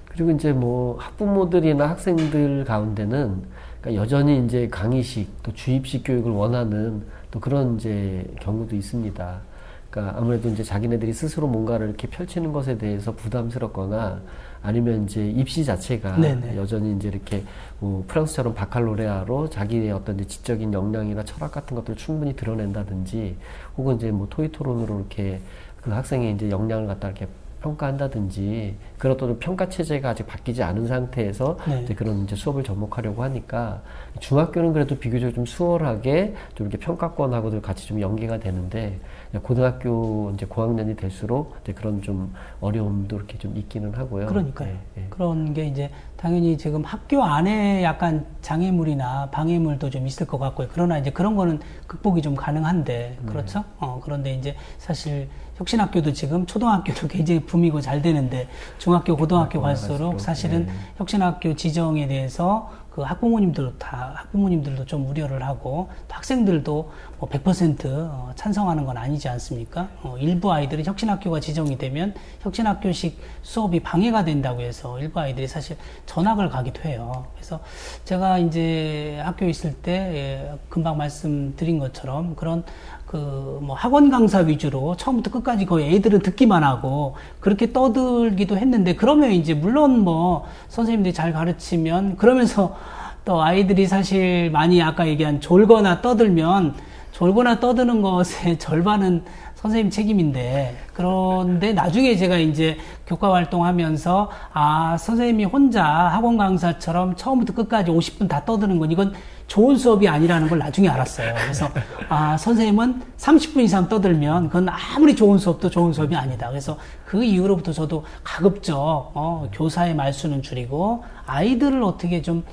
그리고 이제 뭐 학부모들이나 학생들 가운데는 그러니까 여전히 이제 강의식 또 주입식 교육을 원하는 또 그런 이제 경우도 있습니다. 그러니까 아무래도 이제 자기네들이 스스로 뭔가를 이렇게 펼치는 것에 대해서 부담스럽거나, 아니면 이제 입시 자체가 여전히 이제 이렇게 뭐 프랑스처럼 바칼로레아로 자기의 어떤 이제 지적인 역량이나 철학 같은 것들을 충분히 드러낸다든지, 혹은 이제 뭐 토의 토론으로 이렇게 그 학생의 이제 역량을 갖다 이렇게 평가한다든지 그런 또 평가 체제가 아직 바뀌지 않은 상태에서 네. 이제 그런 이제 수업을 접목하려고 하니까 중학교는 그래도 비교적 좀 수월하게 좀 이렇게 평가권하고도 같이 좀 연계가 되는데 고등학교 이제 고학년이 될수록 이제 그런 좀 어려움도 이렇게 좀 있기는 하고요. 그러니까요. 네. 그런 게 이제 당연히 지금 학교 안에 약간 장애물이나 방해물도 좀 있을 것 같고요. 그러나 이제 그런 거는 극복이 좀 가능한데, 그렇죠? 그런데 이제 사실 혁신학교도 지금 초등학교도 굉장히 붐이고 잘 되는데 중학교, 고등학교 갈수록 사실은 혁신학교 지정에 대해서 그 학부모님들도 좀 우려를 하고 또 학생들도 뭐 100% 찬성하는 건 아니지 않습니까? 일부 아이들은 혁신학교가 지정이 되면 혁신학교식 수업이 방해가 된다고 해서 일부 아이들이 사실 전학을 가기도 해요. 그래서 제가 이제 학교에 있을 때 금방 말씀드린 것처럼 그런 뭐 학원 강사 위주로 처음부터 끝까지 거의 애들은 듣기만 하고 그렇게 떠들기도 했는데 그러면 이제 물론 뭐 선생님들이 잘 가르치면 그러면서 또 아이들이 사실 많이 아까 얘기한 졸거나 떠드는 것의 절반은 선생님 책임인데 그런데 나중에 제가 이제 교과 활동하면서 선생님이 혼자 학원 강사처럼 처음부터 끝까지 50분 다 떠드는 건 이건 좋은 수업이 아니라는 걸 나중에 알았어요. 그래서 선생님은 30분 이상 떠들면 그건 아무리 좋은 수업도 좋은 수업이 아니다. 그래서 그 이후로부터 저도 가급적 교사의 말수는 줄이고 아이들을 어떻게 좀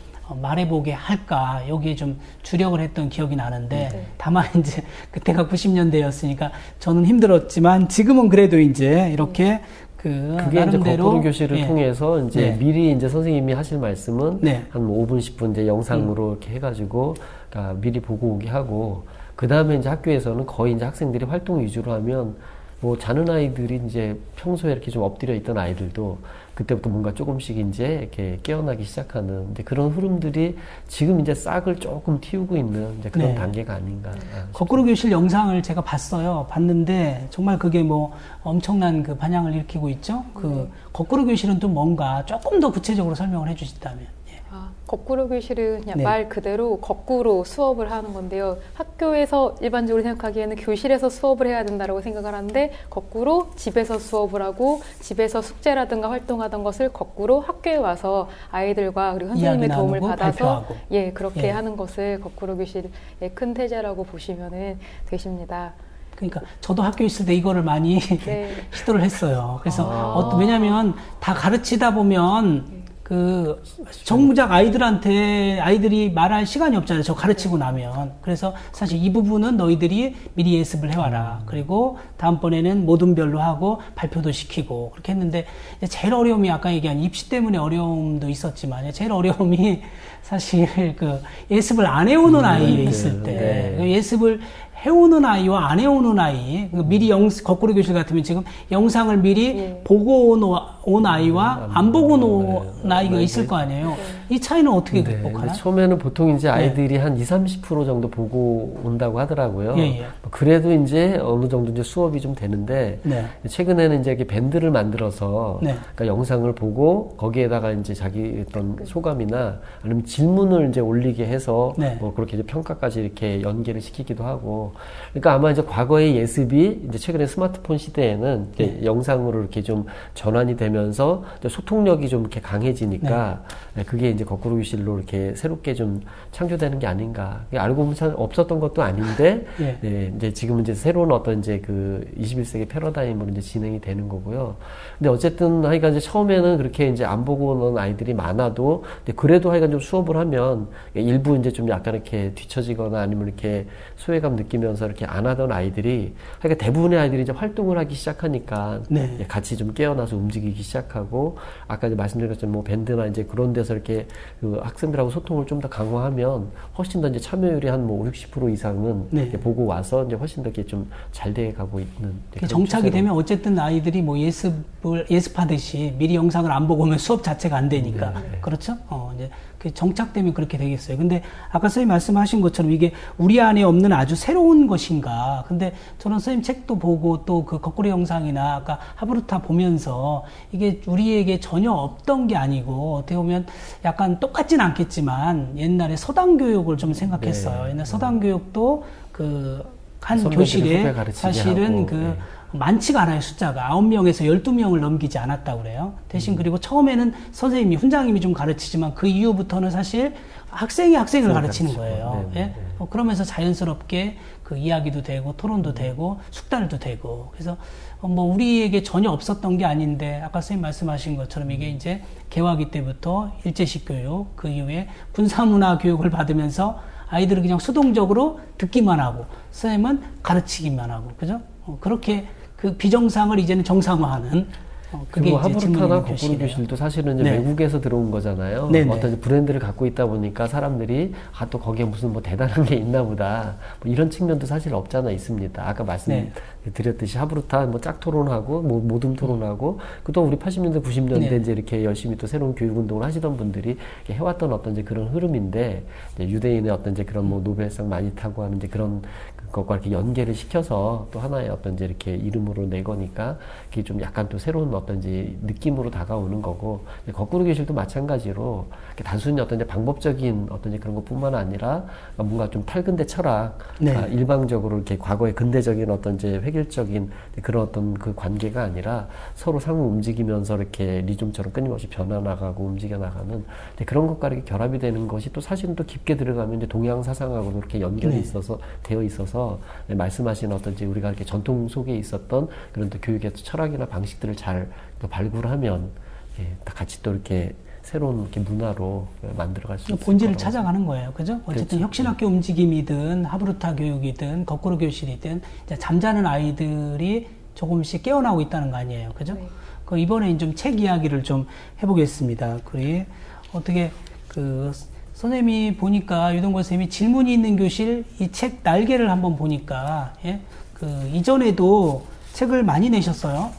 말해보게 할까 여기에 좀 주력을 했던 기억이 나는데 다만 이제 그때가 90년대였으니까 저는 힘들었지만 지금은 그래도 이제 이렇게 그게 이제 거꾸로 교실을 통해서 이제 미리 이제 선생님이 하실 말씀은 한 5분, 10분 이제 영상으로 이렇게 해가지고 그러니까 미리 보고 오게 하고 그 다음에 이제 학교에서는 거의 이제 학생들이 활동 위주로 하면 뭐 자는 아이들이 이제 평소에 이렇게 좀 엎드려 있던 아이들도 그때부터 뭔가 조금씩 이제 이렇게 깨어나기 시작하는 이제 그런 흐름들이 지금 이제 싹을 조금 틔우고 있는 이제 그런 단계가 아닌가. 거꾸로 교실 영상을 제가 봤는데 정말 그게 뭐 엄청난 그 반향을 일으키고 있죠. 거꾸로 교실은 또 뭔가 조금 더 구체적으로 설명을 해주신다면. 거꾸로 교실은 그냥 말 그대로 거꾸로 수업을 하는 건데요. 학교에서 일반적으로 생각하기에는 교실에서 수업을 해야 된다고 생각을 하는데 거꾸로 집에서 수업을 하고 집에서 숙제라든가 활동하던 것을 거꾸로 학교에 와서 아이들과 그리고 선생님의 도움을 받아서 그렇게 하는 것을 거꾸로 교실의 큰 태제라고 보시면 되십니다. 그러니까 저도 학교에 있을 때 이거를 많이 시도를 했어요. 그래서 왜냐하면 다 가르치다 보면 정작 아이들이 말할 시간이 없잖아요. 저 가르치고 나면. 그래서 사실 이 부분은 너희들이 미리 예습을 해와라. 그리고 다음번에는 모둠별로 하고 발표도 시키고 그렇게 했는데 제일 어려움이 아까 얘기한 입시 때문에 어려움도 있었지만 제일 어려움이 사실 예습을 안 해오는 아이에 있을 때 예습을 해오는 아이와 안 해오는 아이, 미리 거꾸로 교실 같으면 지금 영상을 미리 보고 온 아이와 안 보고 온 아이가 있을 거 아니에요. 이 차이는 어떻게 극복하나? 처음에는 보통 이제 아이들이 한 20-30% 정도 보고 온다고 하더라고요. 그래도 이제 어느 정도 이제 수업이 좀 되는데 최근에는 이제 이렇게 밴드를 만들어서 그러니까 영상을 보고 거기에다가 이제 자기 어떤 소감이나 아니면 질문을 이제 올리게 해서 뭐 그렇게 이제 평가까지 이렇게 연계를 시키기도 하고 그러니까 아마 이제 과거의 예습이 이제 최근에 스마트폰 시대에는 이제 영상으로 이렇게 좀 전환이 되면서 소통력이 좀 이렇게 강해지니까 그게 이제 거꾸로 교실로 이렇게 새롭게 좀 창조되는 게 아닌가. 알고 보면 참 없었던 것도 아닌데 이제 지금은 이제 새로운 어떤 이제 그 21세기 패러다임으로 이제 진행이 되는 거고요. 근데 어쨌든 하여간 이제 처음에는 그렇게 이제 안 보고 오는 아이들이 많아도 그래도 하여간 좀 수업을 하면 일부 이제 좀 약간 이렇게 뒤처지거나 아니면 이렇게 소외감 느끼면서 이렇게 안 하던 아이들이 그러니까 대부분의 아이들이 이제 활동을 하기 시작하니까 같이 좀 깨어나서 움직이기 시작하고 아까 이제 말씀드린 것처럼 뭐 밴드나 이제 그런 데서 이렇게 그 학생들하고 소통을 좀 더 강화하면 훨씬 더 이제 참여율이 한 뭐 50% 이상은 보고 와서 이제 훨씬 더 이렇게 좀 잘 돼 가고 있는. 정착이 되면 어쨌든 아이들이 뭐 예습하듯이 미리 영상을 안 보고 오면 수업 자체가 안 되니까. 그렇죠? 이제 정착되면 그렇게 되겠어요. 근데 아까 선생님 말씀하신 것처럼 이게 우리 안에 없는 아주 새로운 것인가. 근데 저는 선생님 책도 보고 또 그 거꾸로 영상이나 아까 하브루타 보면서 이게 우리에게 전혀 없던 게 아니고 어떻게 보면 약간 똑같진 않겠지만 옛날에 서당 교육을 좀 생각했어요. 옛날 서당 교육도 한 교실에 사실은 하고, 그 많지가 않아요. 숫자가 9명에서 12명을 넘기지 않았다고 그래요. 대신 그리고 처음에는 선생님이 훈장님이 좀 가르치지만 그 이후부터는 사실 학생이 학생을 가르치는 거예요. 예? 그러면서 자연스럽게 그 이야기도 되고 토론도 되고 숙달도 되고 그래서 뭐 우리에게 전혀 없었던 게 아닌데 아까 선생님 말씀하신 것처럼 이게 이제 개화기 때부터 일제식 교육 그 이후에 군사문화 교육을 받으면서 아이들은 그냥 수동적으로 듣기만 하고 선생님은 가르치기만 하고 그죠? 그렇게 그 비정상을 이제는 정상화하는 그게 하브르타나 거꾸로 교실도 사실은 이제 외국에서 들어온 거잖아요. 어떤 브랜드를 갖고 있다 보니까 사람들이 또 거기에 무슨 뭐 대단한 게 있나 보다. 뭐 이런 측면도 사실 없잖아 있습니다. 아까 말씀드렸듯이 하브르타 뭐 짝 토론하고 뭐 모둠 토론하고 그동안 우리 80년대 90년대 이제 이렇게 열심히 또 새로운 교육 운동을 하시던 분들이 해왔던 어떤 이제 그런 흐름인데 이제 유대인의 어떤 이제 그런 뭐 노벨상 많이 타고 하는 이제 그런 것과 이렇게 연계를 시켜서 또 하나의 어떤 이제 이렇게 이름으로 내 거니까 그게 좀 약간 또 새로운 어떤 이제 느낌으로 다가오는 거고 거꾸로 교실도 마찬가지로 단순히 어떤 이제 방법적인 어떤 이제 그런 것뿐만 아니라 뭔가 좀 탈근대 철학 일방적으로 이렇게 과거의 근대적인 어떤 이제 획일적인 그런 어떤 그 관계가 아니라 서로 상호 움직이면서 이렇게 리즘처럼 끊임없이 변화 나가고 움직여 나가는 그런 것과 이렇게 결합이 되는 것이 또 사실은 또 깊게 들어가면 이제 동양 사상하고도 이렇게 연결이 있어서 되어 있어서 말씀하신 어떤 이제 우리가 이렇게 전통 속에 있었던 그런 또 교육의 철학이나 방식들을 잘 발굴하면 다 같이 또 이렇게 새로운 이렇게 문화로 만들어갈 수 있을 본질을 찾아가는 거예요, 그죠? 어쨌든 혁신학교 움직임이든 하브르타 교육이든 거꾸로 교실이든 이제 잠자는 아이들이 조금씩 깨어나고 있다는 거 아니에요, 그죠? 그 이번에 좀 책 이야기를 좀 해보겠습니다. 그리 어떻게 선생님이 보니까 유동건 선생님이 질문이 있는 교실 이 책 날개를 한번 보니까 이전에도 책을 많이 내셨어요.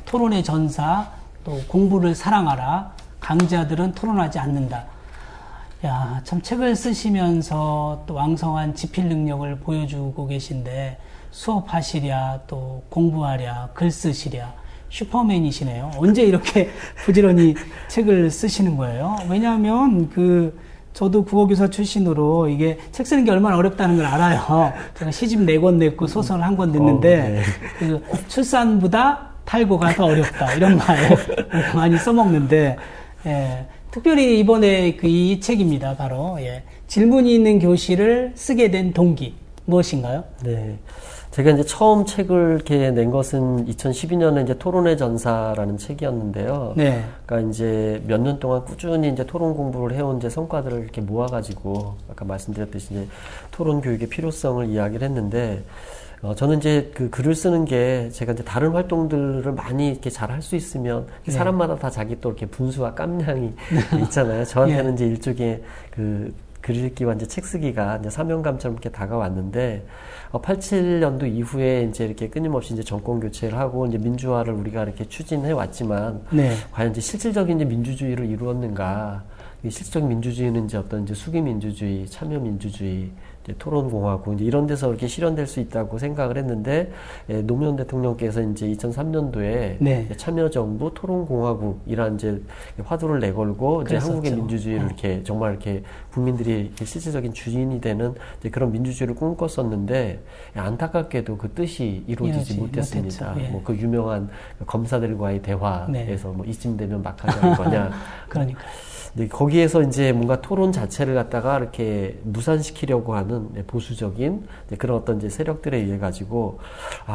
토론의 전사, 또 공부를 사랑하라, 강자들은 토론하지 않는다. 야, 참 책을 쓰시면서 또 왕성한 지필 능력을 보여주고 계신데 수업하시랴, 또 공부하랴, 글 쓰시랴, 슈퍼맨이시네요. 언제 이렇게 부지런히 책을 쓰시는 거예요? 왜냐하면 저도 국어교사 출신으로 이게 책 쓰는 게 얼마나 어렵다는 걸 알아요. 제가 시집 4권 냈고 소설 1권 냈는데 출산보다 탈고가 더 어렵다 이런 말 많이 써먹는데 특별히 이번에 이 책입니다. 바로 질문이 있는 교실을 쓰게 된 동기 무엇인가요? 네. 제가 이제 처음 책을 이렇게 낸 것은 2012년에 이제 토론의 전사라는 책이었는데요. 그러니까 이제 몇 년 동안 꾸준히 이제 토론 공부를 해온 이제 성과들을 이렇게 모아가지고 아까 말씀드렸듯이 이제 토론 교육의 필요성을 이야기를 했는데 저는 이제 글을 쓰는 게 제가 이제 다른 활동들을 많이 이렇게 잘 할 수 있으면 사람마다 다 자기 또 이렇게 분수와 깜냥이 있잖아요. 저한테는 이제 일종의 글 읽기와 이제 책 쓰기가 이제 사명감처럼 이렇게 다가왔는데 87년도 이후에 이제 이렇게 끊임없이 이제 정권 교체를 하고 이제 민주화를 우리가 이렇게 추진해 왔지만 과연 이제 실질적인 이제 민주주의를 이루었는가? 이 실질적인 민주주의는 이제 어떤 이제 수기 민주주의, 참여 민주주의, 토론공화국 이제 이런 데서 이렇게 실현될 수 있다고 생각을 했는데 노무현 대통령께서 이제 2003년도에 참여정부 토론공화국이란 이제 화두를 내걸고 이제 한국의 민주주의를 이렇게 정말 이렇게 국민들이 이렇게 실질적인 주인이 되는 이제 그런 민주주의를 꿈꿨었는데 안타깝게도 그 뜻이 이루어지지 못했습니다. 뭐 그 유명한 검사들과의 대화에서 뭐 이쯤 되면 막하자는 거냐. 그러니까. 네, 거기에서 이제 뭔가 토론 자체를 갖다가 이렇게 무산시키려고 하는 보수적인 그런 어떤 이제 세력들에 의해 가지고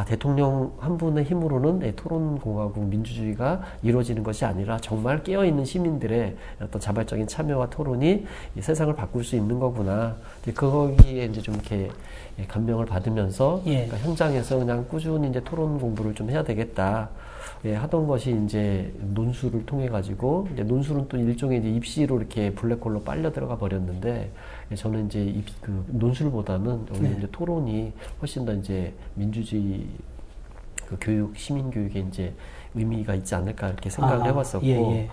대통령 한 분의 힘으로는 토론 공화국 민주주의가 이루어지는 것이 아니라 정말 깨어 있는 시민들의 어떤 자발적인 참여와 토론이 이 세상을 바꿀 수 있는 거구나. 거기에 이제 좀 이렇게 감명을 받으면서 그러니까 현장에서 그냥 꾸준히 이제 토론 공부를 좀 해야 되겠다. 하던 것이 이제 논술을 통해 가지고 이제 논술은 또 일종의 이제 입시로 이렇게 블랙홀로 빨려 들어가 버렸는데 저는 이제 논술보다는 이제 토론이 훨씬 더 이제 민주주의 교육 시민 교육에 이제 의미가 있지 않을까 이렇게 생각을 해봤었고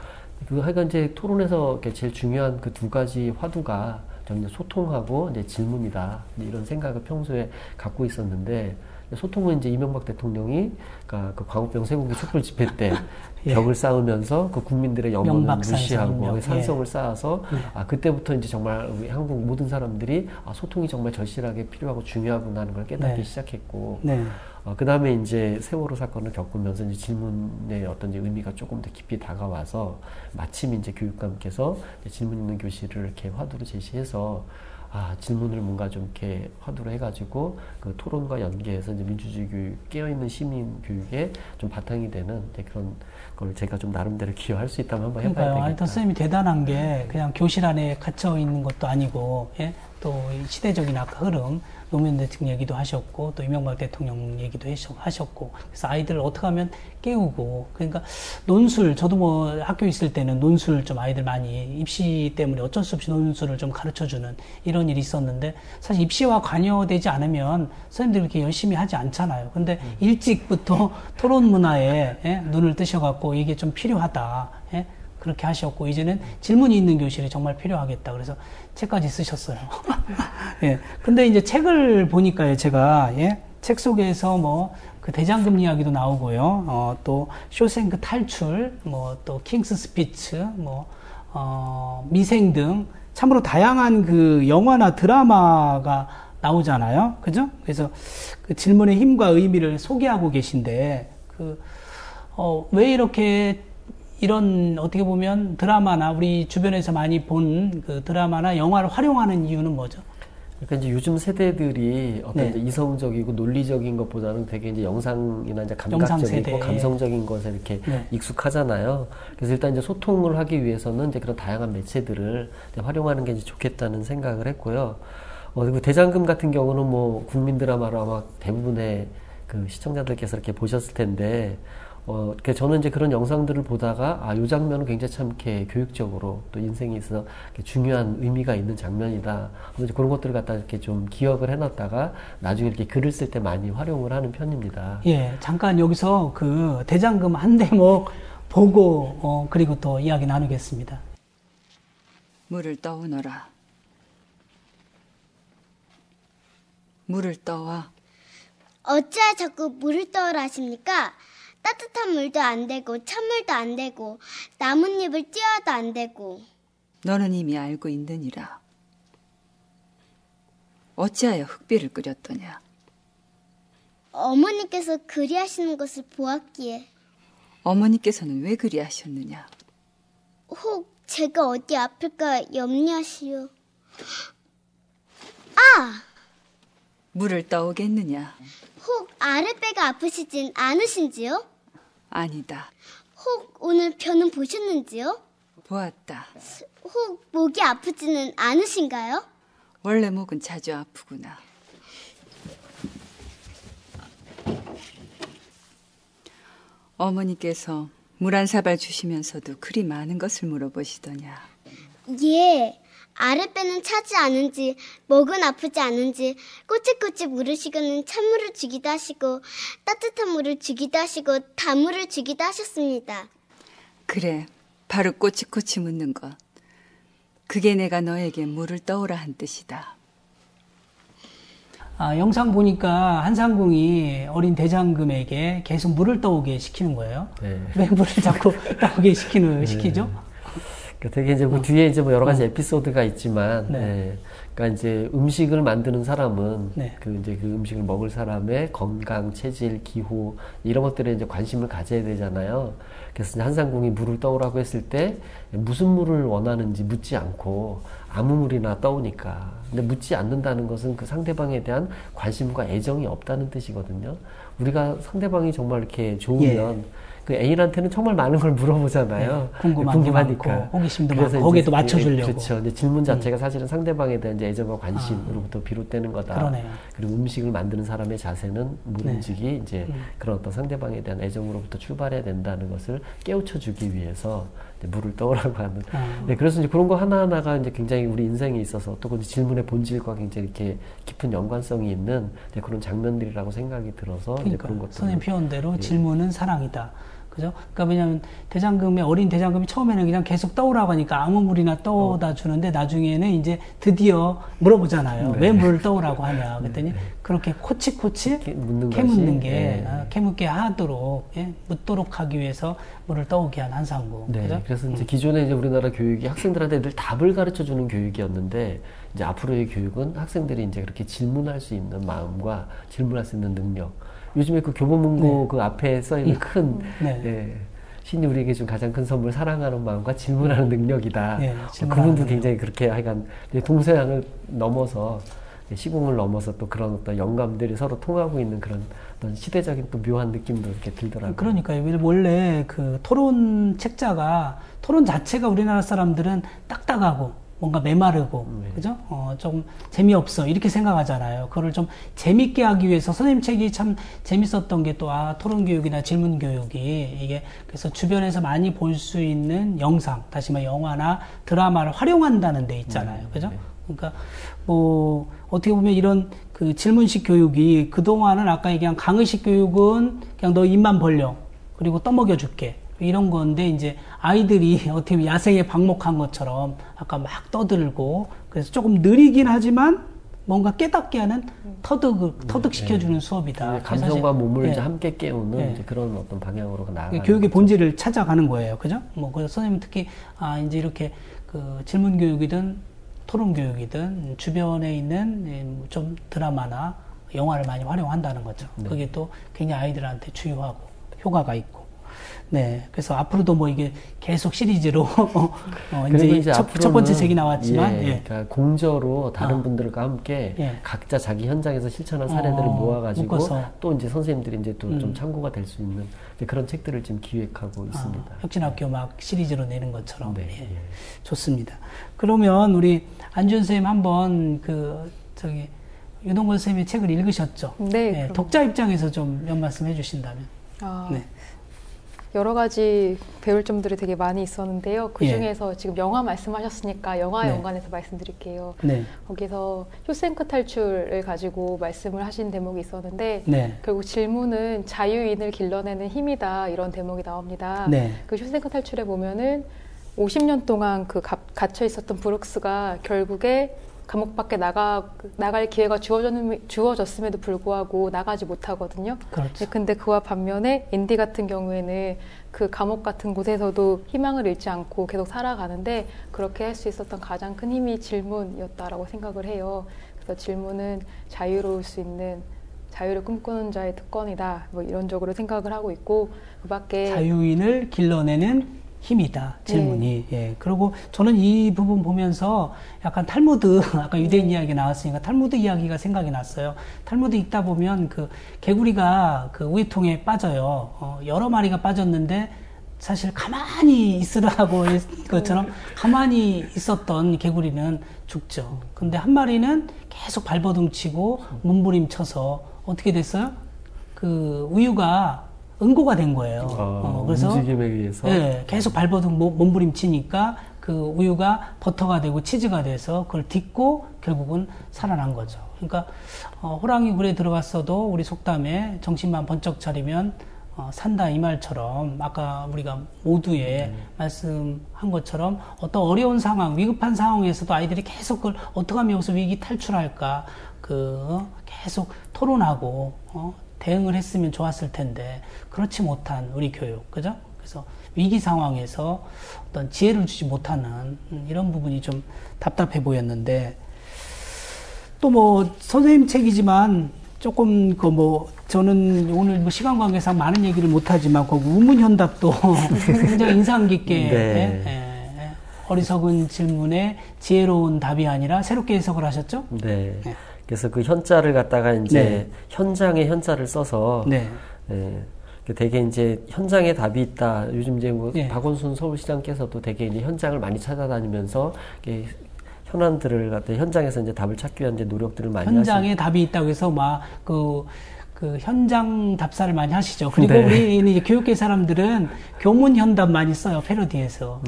하여간 이제 토론에서 제일 중요한 그 2가지 화두가 저는 이제 소통하고 이제 질문이다 이런 생각을 평소에 갖고 있었는데 소통은 이제 이명박 대통령이 그러니까 그 광우병 쇠고기 촛불 집회 때 예. 벽을 쌓으면서 그 국민들의 염원을 무시하고 예. 산성을 쌓아서 그때부터 이제 정말 우리 한국 모든 사람들이 소통이 정말 절실하게 필요하고 중요하구나 하는 걸 깨닫기 네. 시작했고 네. 그 다음에 이제 세월호 사건을 겪으면서 이제 질문의 어떤 이제 의미가 조금 더 깊이 다가와서 마침 이제 교육감께서 이제 질문 있는 교실을 이렇게 화두로 제시해서 질문을 뭔가 좀 이렇게 화두로 해가지고 그 토론과 연계해서 이제 민주주의 교육, 깨어있는 시민 교육에 좀 바탕이 되는 이제 그런 걸 제가 좀 나름대로 기여할 수 있다면 한번 해봐야 되겠다. 하여튼 선생님이 대단한 게 그냥 교실 안에 갇혀 있는 것도 아니고, 예? 또 시대적인 아까 흐름, 노무현 대통령 얘기도 하셨고, 또 이명박 대통령 얘기도 하셨고, 그래서 아이들을 어떻게 하면 깨우고, 그러니까 논술, 저도 뭐 학교 있을 때는 논술 좀 아이들 많이 입시 때문에 어쩔 수 없이 논술을 좀 가르쳐 주는 이런 일이 있었는데, 사실 입시와 관여되지 않으면 선생님들이 이렇게 열심히 하지 않잖아요. 근데 일찍부터 토론 문화에 눈을 뜨셔갖고 이게 좀 필요하다. 그렇게 하셨고, 이제는 질문이 있는 교실이 정말 필요하겠다. 그래서 책까지 쓰셨어요. 예. 근데 이제 책을 보니까요, 제가, 책 속에서 뭐, 그 대장금 이야기도 나오고요. 또, 쇼생크 탈출, 뭐, 또, 킹스 스피츠, 뭐, 미생 등, 참으로 다양한 그 영화나 드라마가 나오잖아요. 그죠? 그래서 그 질문의 힘과 의미를 소개하고 계신데, 왜 이렇게 이런 어떻게 보면 드라마나 우리 주변에서 많이 본 그 드라마나 영화를 활용하는 이유는 뭐죠? 그러니까 이제 요즘 세대들이 어떤 네. 이제 이성적이고 논리적인 것보다는 되게 이제 영상이나 이제 감각적이고 감성적인 것에 이렇게 네. 익숙하잖아요. 그래서 일단 이제 소통을 하기 위해서는 이제 그런 다양한 매체들을 이제 활용하는 게 이제 좋겠다는 생각을 했고요. 그리고 대장금 같은 경우는 뭐 국민 드라마로 아마 대부분의 그 시청자들께서 이렇게 보셨을 텐데, 저는 이제 그런 영상들을 보다가, 요 장면은 굉장히 참 이렇게 교육적으로 또 인생에 있어서 중요한 의미가 있는 장면이다. 이제 그런 것들을 갖다 이렇게 좀 기억을 해놨다가 나중에 이렇게 글을 쓸 때 많이 활용을 하는 편입니다. 예, 잠깐 여기서 그 대장금 한 대목 보고, 그리고 또 이야기 나누겠습니다. 물을 떠오너라. 물을 떠와. 어찌하여 자꾸 물을 떠오라 하십니까? 따뜻한 물도 안 되고 찬물도 안 되고 나뭇잎을 띄워도 안 되고. 너는 이미 알고 있느니라. 어찌하여 흙비를 끓였더냐? 어머니께서 그리하시는 것을 보았기에. 어머니께서는 왜 그리하셨느냐? 혹 제가 어디 아플까 염려하시오. 물을 떠오겠느냐? 혹 아랫배가 아프시진 않으신지요? 아니다. 혹 오늘 변은 보셨는지요? 보았다. 혹 목이 아프지는 않으신가요? 원래 목은 자주 아프구나. 어머니께서 물 한 사발 주시면서도 그리 많은 것을 물어보시더냐. 예, 아랫배는 차지 않은지 목은 아프지 않은지 꼬치꼬치 물으시고는 찬물을 주기도 하시고 따뜻한 물을 주기도 하시고 단물을 주기도 하셨습니다. 그래, 바로 꼬치꼬치 묻는 것. 그게 내가 너에게 물을 떠오라 한 뜻이다. 영상 보니까 한상궁이 어린 대장금에게 계속 물을 떠오게 시키는 거예요. 네. 왜 물을 자꾸 떠오게 시키죠? 되게 이제 그 뒤에 이제 뭐 여러 가지 에피소드가 있지만, 네. 그러니까 이제 음식을 만드는 사람은 네. 그 음식을 먹을 사람의 건강, 체질, 기호 이런 것들에 이제 관심을 가져야 되잖아요. 그래서 이제 한상궁이 물을 떠오라고 했을 때 무슨 물을 원하는지 묻지 않고 아무 물이나 떠오니까. 근데 묻지 않는다는 것은 그 상대방에 대한 관심과 애정이 없다는 뜻이거든요. 우리가 상대방이 정말 이렇게 좋으면 그 애인한테는 정말 많은 걸 물어보잖아요. 궁금하니까. 호기심도 많고 거기에도 맞춰주려고. 그렇죠. 이제 질문 자체가 사실은 상대방에 대한 이제 애정과 관심으로부터 비롯되는 거다. 그러네요. 그리고 음식을 만드는 사람의 자세는 묵은직이 이제 그런 어떤 상대방에 대한 애정으로부터 출발해야 된다는 것을 깨우쳐주기 위해서 이제 물을 떠오라고 하는. 그래서 이제 그런 거 하나하나가 이제 굉장히 우리 인생에 있어서 또 그 질문의 본질과 굉장히 이렇게 깊은 연관성이 있는 이제 그런 장면들이라고 생각이 들어서 그러니까 이제 그런 것들. 선생님 표현대로 질문은 사랑이다. 그죠? 그러니까 왜냐면 어린 대장금이 처음에는 그냥 계속 떠오라고 하니까 아무 물이나 떠다 주는데 나중에는 이제 드디어 물어보잖아요. 왜 물을 떠오라고 하냐. 그랬더니 그렇게 코치코치 캐묻는 게 캐묻게 하도록 묻도록 하기 위해서 물을 떠오게 한 한상구. 네. 그죠? 그래서 이제 기존에 이제 우리나라 교육이 학생들한테 늘 답을 가르쳐 주는 교육이었는데 이제 앞으로의 교육은 학생들이 이제 그렇게 질문할 수 있는 마음과 질문할 수 있는 능력. 요즘에 그 교보문고 그 앞에 써 있는 큰 신이 우리에게 준 가장 큰 선물 사랑하는 마음과 질문하는 능력이다. 그분도 굉장히 그렇게 하여간 동서양을 넘어서 시공을 넘어서 또 그런 어떤 영감들이 서로 통하고 있는 그런 어떤 시대적인 또 묘한 느낌도 이렇게 들더라고요. 그러니까요. 원래 그 토론 책자가 토론 자체가 우리나라 사람들은 딱딱하고 뭔가 메마르고, 그죠? 좀 재미없어. 이렇게 생각하잖아요. 그걸 좀 재밌게 하기 위해서 선생님 책이 참 재밌었던 게 또, 토론 교육이나 질문 교육이 이게 그래서 주변에서 많이 볼 수 있는 영상, 다시 말해 영화나 드라마를 활용한다는 데 있잖아요. 그죠? 그러니까 뭐, 어떻게 보면 이런 그 질문식 교육이 그동안은 아까 얘기한 강의식 교육은 그냥 너 입만 벌려. 그리고 떠먹여 줄게. 이런 건데 이제 아이들이 어떻게 보면 야생에 방목한 것처럼 아까 막 떠들고 그래서 조금 느리긴 하지만 뭔가 깨닫게 하는 터득시켜주는 수업이다. 감성과 몸을 이제 함께 깨우는 이제 그런 어떤 방향으로 나아가는 교육의 본질을 찾아가는 거예요. 그죠? 뭐 그래서 선생님 특히 이제 이렇게 그 질문 교육이든 토론 교육이든 주변에 있는 좀 드라마나 영화를 많이 활용한다는 거죠. 그게 또 굉장히 아이들한테 주요하고 효과가 있고. 네. 그래서 앞으로도 뭐 이게 계속 시리즈로, 이제 첫 번째 책이 나왔지만, 그러니까 공저로 다른 분들과 함께 각자 자기 현장에서 실천한 사례들을 모아가지고 묶어서. 또 이제 선생님들이 이제 또 좀 참고가 될 수 있는 그런 책들을 지금 기획하고 있습니다. 혁신학교 막 시리즈로 내는 것처럼. 좋습니다. 그러면 우리 안지훈 선생님 한번 유동건 선생님의 책을 읽으셨죠? 네. 독자 입장에서 좀 몇 말씀 해주신다면. 여러 가지 배울 점들이 되게 많이 있었는데요. 그 중에서 지금 영화 말씀하셨으니까 영화 연관해서 말씀드릴게요. 거기서 쇼생크 탈출을 가지고 말씀을 하신 대목이 있었는데 결국 질문은 자유인을 길러내는 힘이다 이런 대목이 나옵니다. 그 쇼생크 탈출에 보면은 50년 동안 그 갇혀 있었던 브룩스가 결국에 감옥 밖에 나갈 기회가 주어졌음에도 불구하고 나가지 못하거든요. 그렇죠. 근데 그와 반면에 앤디 같은 경우에는 그 감옥 같은 곳에서도 희망을 잃지 않고 계속 살아가는데 그렇게 할 수 있었던 가장 큰 힘이 질문이었다라고 생각을 해요. 그래서 질문은 자유로울 수 있는 자유를 꿈꾸는 자의 특권이다. 뭐 이런적으로 생각을 하고 있고 그 밖에 자유인을 길러내는 힘이다. 질문이. 그리고 저는 이 부분 보면서 약간 탈무드, 아까 유대인 이야기 나왔으니까 탈무드 이야기가 생각이 났어요. 탈무드 읽다 보면 그 개구리가 그 우유통에 빠져요. 여러 마리가 빠졌는데 사실 가만히 있으라고 했 것처럼 가만히 있었던 개구리는 죽죠. 근데 한 마리는 계속 발버둥치고 몸부림쳐서 어떻게 됐어요? 그 우유가 응고가 된 거예요. 그래서 움직임에 의해서 계속 발버둥 몸부림치니까 그 우유가 버터가 되고 치즈가 돼서 그걸 딛고 결국은 살아난 거죠. 그러니까 호랑이 굴에 들어갔어도 우리 속담에 정신만 번쩍 차리면 산다 이 말처럼 아까 우리가 모두에 말씀한 것처럼 어떤 어려운 상황, 위급한 상황에서도 아이들이 계속 그걸 어떻게 하면 여기서 위기 탈출할까 계속 토론하고 대응을 했으면 좋았을 텐데 그렇지 못한 우리 교육, 그죠? 그래서 위기 상황에서 어떤 지혜를 주지 못하는 이런 부분이 좀 답답해 보였는데 또 뭐 선생님 책이지만 조금 저는 오늘 시간 관계상 많은 얘기를 못하지만 그 우문현답도 굉장히 인상 깊게 어리석은 질문에 지혜로운 답이 아니라 새롭게 해석을 하셨죠? 그래서 그 현자를 갖다가 이제 현장에 현자를 써서 되게 이제 현장에 답이 있다. 요즘 이제 뭐 박원순 서울시장께서도 되게 이제 현장을 많이 찾아다니면서 현안들을 갖다 현장에서 이제 답을 찾기 위한 이제 노력들을 많이 현장에 답이 있다고 해서 막 그 현장 답사를 많이 하시죠. 그리고 우리는 이제 교육계 사람들은 교문 현답 많이 써요. 패러디에서.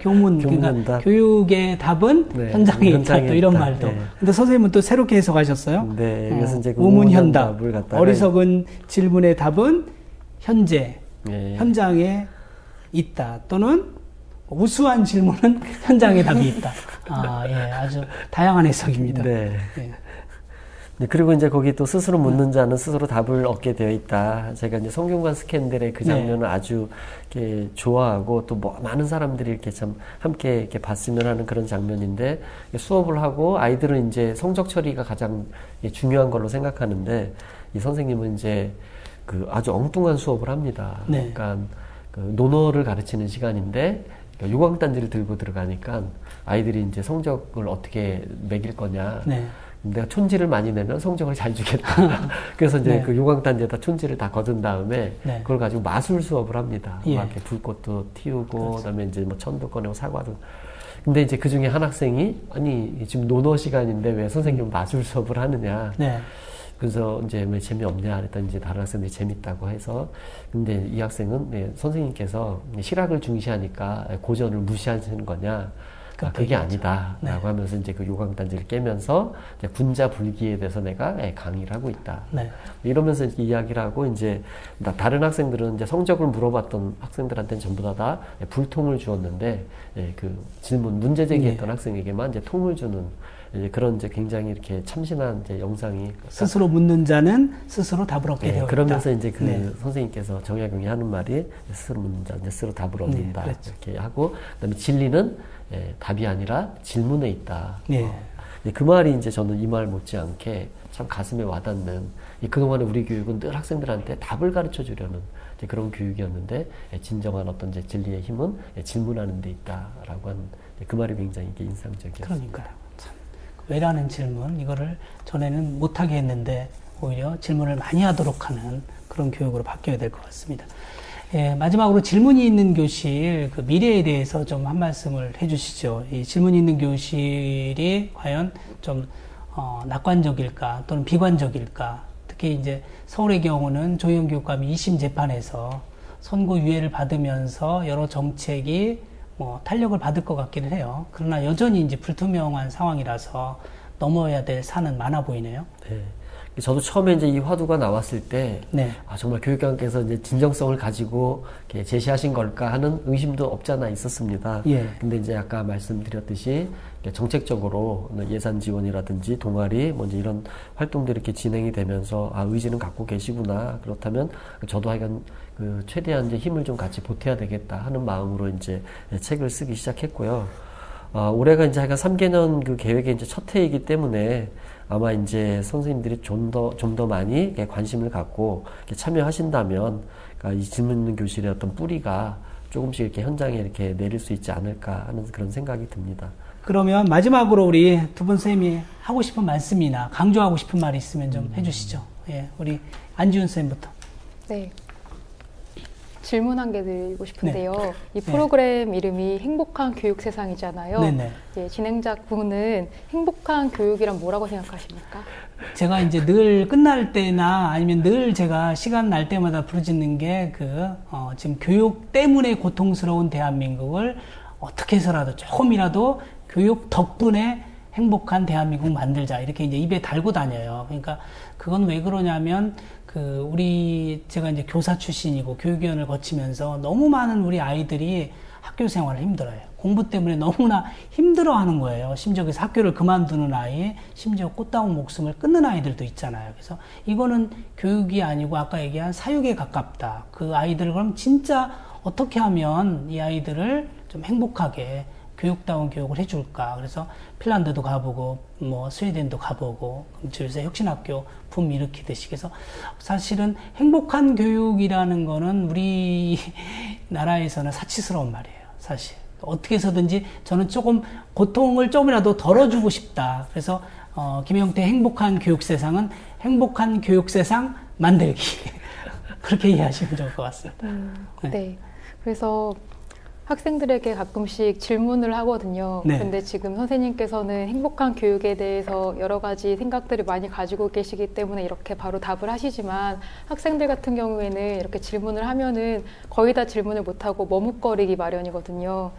교문 그러니까 교육의 답은 현장에 있다. 또 이런 말도. 근데 선생님은 또 새롭게 해석하셨어요. 그래서 이제 우문 현답. 어리석은 질문의 답은 현재 예. 현장에 있다. 또는 우수한 질문은 현장에 답이 있다. 예, 아주 다양한 해석입니다. 네. 예. 네, 그리고 이제 거기 또 스스로 묻는 자는 스스로 답을 얻게 되어 있다. 제가 이제 성균관 스캔들의 그 장면을 아주 이렇게 좋아하고 또 뭐 많은 사람들이 이렇게 참 함께 이렇게 봤으면 하는 그런 장면인데, 수업을 하고 아이들은 이제 성적 처리가 가장 중요한 걸로 생각하는데, 이 선생님은 이제 그 아주 엉뚱한 수업을 합니다. 네. 그러니까 그 논어를 가르치는 시간인데, 그러니까 요강단지를 들고 들어가니까 아이들이 이제 성적을 어떻게 매길 거냐. 네. 내가 촌지를 많이 내면 성적을 잘 주겠다. 그래서 이제 네. 그 요강단지에다 촌지를 다 거둔 다음에 네. 그걸 가지고 마술 수업을 합니다. 예. 막 이렇게 불꽃도 튀우고, 그렇죠. 그다음에 이제 뭐 천도 꺼내고 사과도. 근데 이제 그 중에 한 학생이, 아니 지금 논어 시간인데 왜 선생님은 마술 수업을 하느냐. 네. 그래서 이제 왜 재미없냐 그랬더니 이제 다른 학생들이 재밌다고 해서, 근데 이 학생은 선생님께서 실학을 중시하니까 고전을 무시하시는 거냐. 그게 아니다. 네. 라고 하면서 이제 그 요강단지를 깨면서 이제 군자 불기에 대해서 내가 강의를 하고 있다. 네. 이러면서 이야기를 하고, 이제 다른 학생들은 이제 성적을 물어봤던 학생들한테는 전부 다 불통을 주었는데, 그 질문, 문제 제기했던 학생에게만 이제 통을 주는 이제 그런 이제 굉장히 이렇게 참신한 이제 영상이. 스스로 묻는 자는 스스로 답을 얻게 되어 있다. 그러면서 이제 그 네. 선생님께서 정약용이 하는 말이 스스로 묻는 자는 스스로 답을 얻는다. 그렇죠. 이렇게 하고, 그다음에 진리는 답이 아니라 질문에 있다. 네. 그 말이 이제 저는 이 말 못지않게 참 가슴에 와닿는, 그동안에 우리 교육은 늘 학생들한테 답을 가르쳐 주려는 이제 그런 교육이었는데, 진정한 어떤 이제 진리의 힘은 질문하는 데 있다라고 하는 그 말이 굉장히 인상적이었어요. 그러니까요. 참, 왜라는 질문, 이거를 전에는 못하게 했는데 오히려 질문을 많이 하도록 하는 그런 교육으로 바뀌어야 될 것 같습니다. 마지막으로 질문이 있는 교실, 그 미래에 대해서 좀 한 말씀을 해주시죠. 이 질문이 있는 교실이 과연 좀 낙관적일까 또는 비관적일까? 특히 이제 서울의 경우는 조희영 교육감이 2심 재판에서 선고 유예를 받으면서 여러 정책이 뭐 탄력을 받을 것 같기는 해요. 그러나 여전히 이제 불투명한 상황이라서 넘어야 될 산은 많아 보이네요. 네. 저도 처음에 이제 이 화두가 나왔을 때, 네. 정말 교육감께서 이제 진정성을 가지고 이렇게 제시하신 걸까 하는 의심도 없지 않아 있었습니다. 예. 근데 이제 아까 말씀드렸듯이 정책적으로 예산 지원이라든지 동아리, 이제 이런 활동들이 이렇게 진행이 되면서, 의지는 갖고 계시구나. 그렇다면 저도 하여간 그 최대한 이제 힘을 좀 같이 보태야 되겠다 하는 마음으로 이제 책을 쓰기 시작했고요. 올해가 이제 하여간 3개년 그 계획의 이제 첫 해이기 때문에 아마 이제 선생님들이 좀 더 많이 관심을 갖고 참여하신다면, 그러니까 이 질문 있는 교실의 어떤 뿌리가 조금씩 이렇게 현장에 이렇게 내릴 수 있지 않을까 하는 그런 생각이 듭니다. 그러면 마지막으로 우리 두 분 쌤이 하고 싶은 말씀이나 강조하고 싶은 말이 있으면 좀 해주시죠. 예, 우리 안지훈 쌤부터. 네. 질문 한 개 드리고 싶은데요. 네. 이 프로그램 이름이 행복한 교육 세상이잖아요. 네네. 예, 진행자분은 행복한 교육이란 뭐라고 생각하십니까? 제가 이제 늘 끝날 때나 아니면 늘 제가 시간 날 때마다 부르짖는 게 지금 교육 때문에 고통스러운 대한민국을 어떻게 해서라도 조금이라도 교육 덕분에 행복한 대한민국 만들자, 이렇게 이제 입에 달고 다녀요. 그러니까 그건 왜 그러냐면 제가 이제 교사 출신이고 교육위원을 거치면서 너무 많은 우리 아이들이 학교 생활을 힘들어요. 공부 때문에 너무나 힘들어 하는 거예요. 심지어 그래서 학교를 그만두는 아이, 심지어 꽃다운 목숨을 끊는 아이들도 있잖아요. 그래서 이거는 교육이 아니고 아까 얘기한 사육에 가깝다. 그 아이들을 그럼 진짜 어떻게 하면 이 아이들을 좀 행복하게 교육다운 교육을 해줄까. 그래서 핀란드도 가보고 스웨덴도 가보고 요새 혁신학교 붐 일으키듯이. 그래서 사실은 행복한 교육이라는 거는 우리 나라에서는 사치스러운 말이에요. 사실 어떻게 해서든지 저는 조금 고통을 조금이라도 덜어주고 싶다. 그래서 김영태 행복한 교육 세상은 행복한 교육 세상 만들기. 그렇게 이해하시면 좋을 것 같습니다. 네. 그래서 학생들에게 가끔씩 질문을 하거든요. 네. 근데 지금 선생님께서는 행복한 교육에 대해서 여러 가지 생각들을 많이 가지고 계시기 때문에 이렇게 바로 답을 하시지만, 학생들 같은 경우에는 이렇게 질문을 하면은 거의 다 질문을 못하고 머뭇거리기 마련이거든요.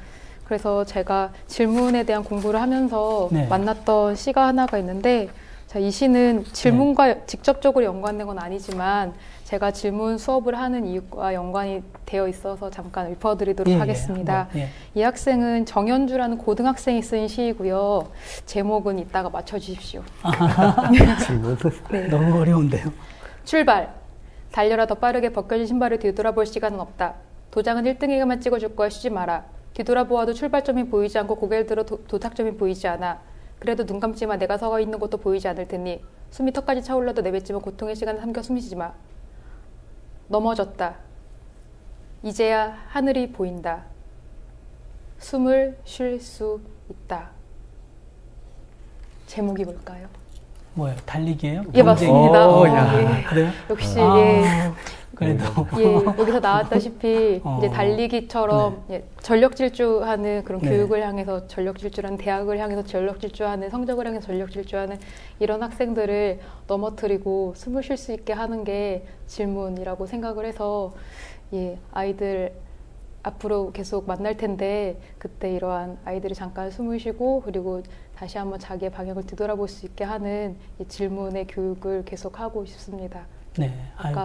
그래서 제가 질문에 대한 공부를 하면서 네. 만났던 시가 하나가 있는데, 자, 이 시는 질문과 직접적으로 연관된 건 아니지만 제가 질문 수업을 하는 이유와 연관이 되어 있어서 잠깐 읊어드리도록 하겠습니다. 이 학생은 정현주라는 고등학생이 쓴 시이고요. 제목은 이따가 맞춰주십시오. 질문? 너무 어려운데요. 출발! 달려라 더 빠르게 벗겨진 신발을 뒤돌아볼 시간은 없다. 도장은 1등에게만 찍어줄 거야. 쉬지 마라. 뒤돌아보아도 출발점이 보이지 않고 고개를 들어 도착점이 보이지 않아. 그래도 눈 감지마. 내가 서 있는 곳도 보이지 않을 테니 숨이 턱까지 차올라도 내뱉지만 고통의 시간을 삼켜 숨쉬지 마. 넘어졌다. 이제야 하늘이 보인다. 숨을 쉴 수 있다. 제목이 뭘까요? 뭐예요? 달리기예요? 예, 맞습니다. 야, 그래요? 역시 그래도 여기서 나왔다시피 이제 달리기처럼 전력 질주하는 그런 교육을 향해서 전력 질주하는 대학을 향해서 전력 질주하는 성적을 향해서 전력 질주하는 이런 학생들을 넘어뜨리고 숨을 쉴 수 있게 하는 게 질문이라고 생각을 해서 아이들 앞으로 계속 만날 텐데 그때 이러한 아이들이 잠깐 숨을 쉬고 그리고 다시 한번 자기의 방향을 뒤돌아볼 수 있게 하는 이 질문의 교육을 계속 하고 싶습니다. 네,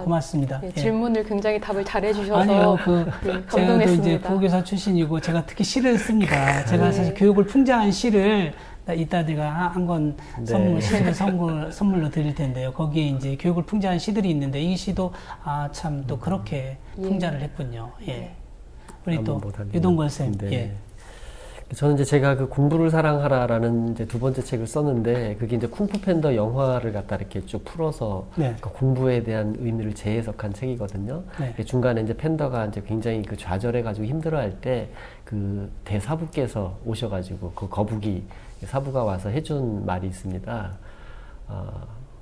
고맙습니다. 질문을 굉장히 답을 잘 해주셔서 아니요, 감동했습니다. 제가 또 이제 국어교사 출신이고 제가 특히 시를 씁니다. 제가 사실 교육을 풍자한 시를 이따 제가 한 권 선물로 드릴 텐데요. 거기에 이제 교육을 풍자한 시들이 있는데 이 시도 참 또 그렇게 풍자를 했군요. 우리 또 유동걸 쌤. 저는 이제 제가 그 공부를 사랑하라라는 이제 두 번째 책을 썼는데 그게 이제 쿵푸 팬더 영화를 갖다 이렇게 쭉 풀어서 그 공부에 대한 의미를 재해석한 책이거든요. 중간에 이제 팬더가 이제 굉장히 그 좌절해가지고 힘들어할 때 그 대사부께서 오셔가지고 그 거북이 사부가 와서 해준 말이 있습니다.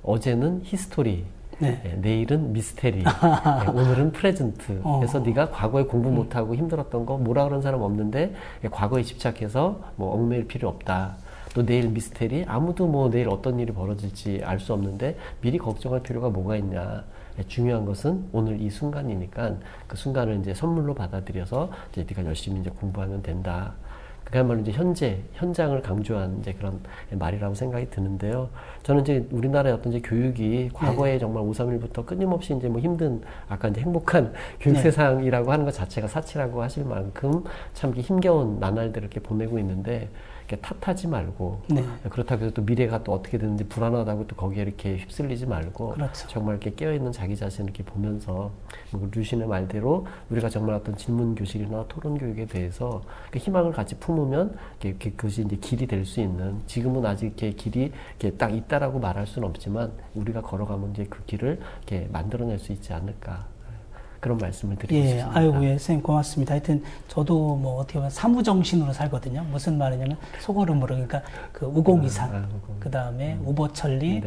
어제는 히스토리. 내일은 미스테리, 오늘은 프레젠트. 그래서 네가 과거에 공부 못하고 힘들었던 거 뭐라 그런 사람 없는데 과거에 집착해서 뭐 얽매일 필요 없다. 또 내일 미스테리, 아무도 뭐 내일 어떤 일이 벌어질지 알 수 없는데 미리 걱정할 필요가 뭐가 있냐. 중요한 것은 오늘 이 순간이니까 그 순간을 이제 선물로 받아들여서 이제 네가 열심히 이제 공부하면 된다. 그야말로 이제 현장을 강조한 이제 그런 말이라고 생각이 드는데요. 저는 이제 우리나라의 어떤 이제 교육이 과거에 정말 5.3일부터 끊임없이 이제 뭐 힘든, 아까 이제 행복한 교육 세상이라고 하는 것 자체가 사치라고 하실 만큼 참 힘겨운 나날들을 이렇게 보내고 있는데, 이렇게 탓하지 말고, 그렇다고 해서 또 미래가 또 어떻게 되는지 불안하다고 또 거기에 이렇게 휩쓸리지 말고, 정말 이렇게 깨어있는 자기 자신을 이렇게 보면서, 류신의 말대로 우리가 정말 어떤 질문 교실이나 토론 교육에 대해서 희망을 같이 품으면 그것이 이제 길이 될 수 있는, 지금은 아직 이렇게 길이 이렇게 딱 있다라고 말할 수는 없지만 우리가 걸어가면 이제 그 길을 이렇게 만들어낼 수 있지 않을까. 그런 말씀을 드리고 싶습니다. 아이고, 선생님 고맙습니다. 하여튼 저도 뭐 어떻게 보면 사무정신으로 살거든요. 무슨 말이냐면 소거름으로, 그러니까 그 우공이산, 그 다음에 우보천리,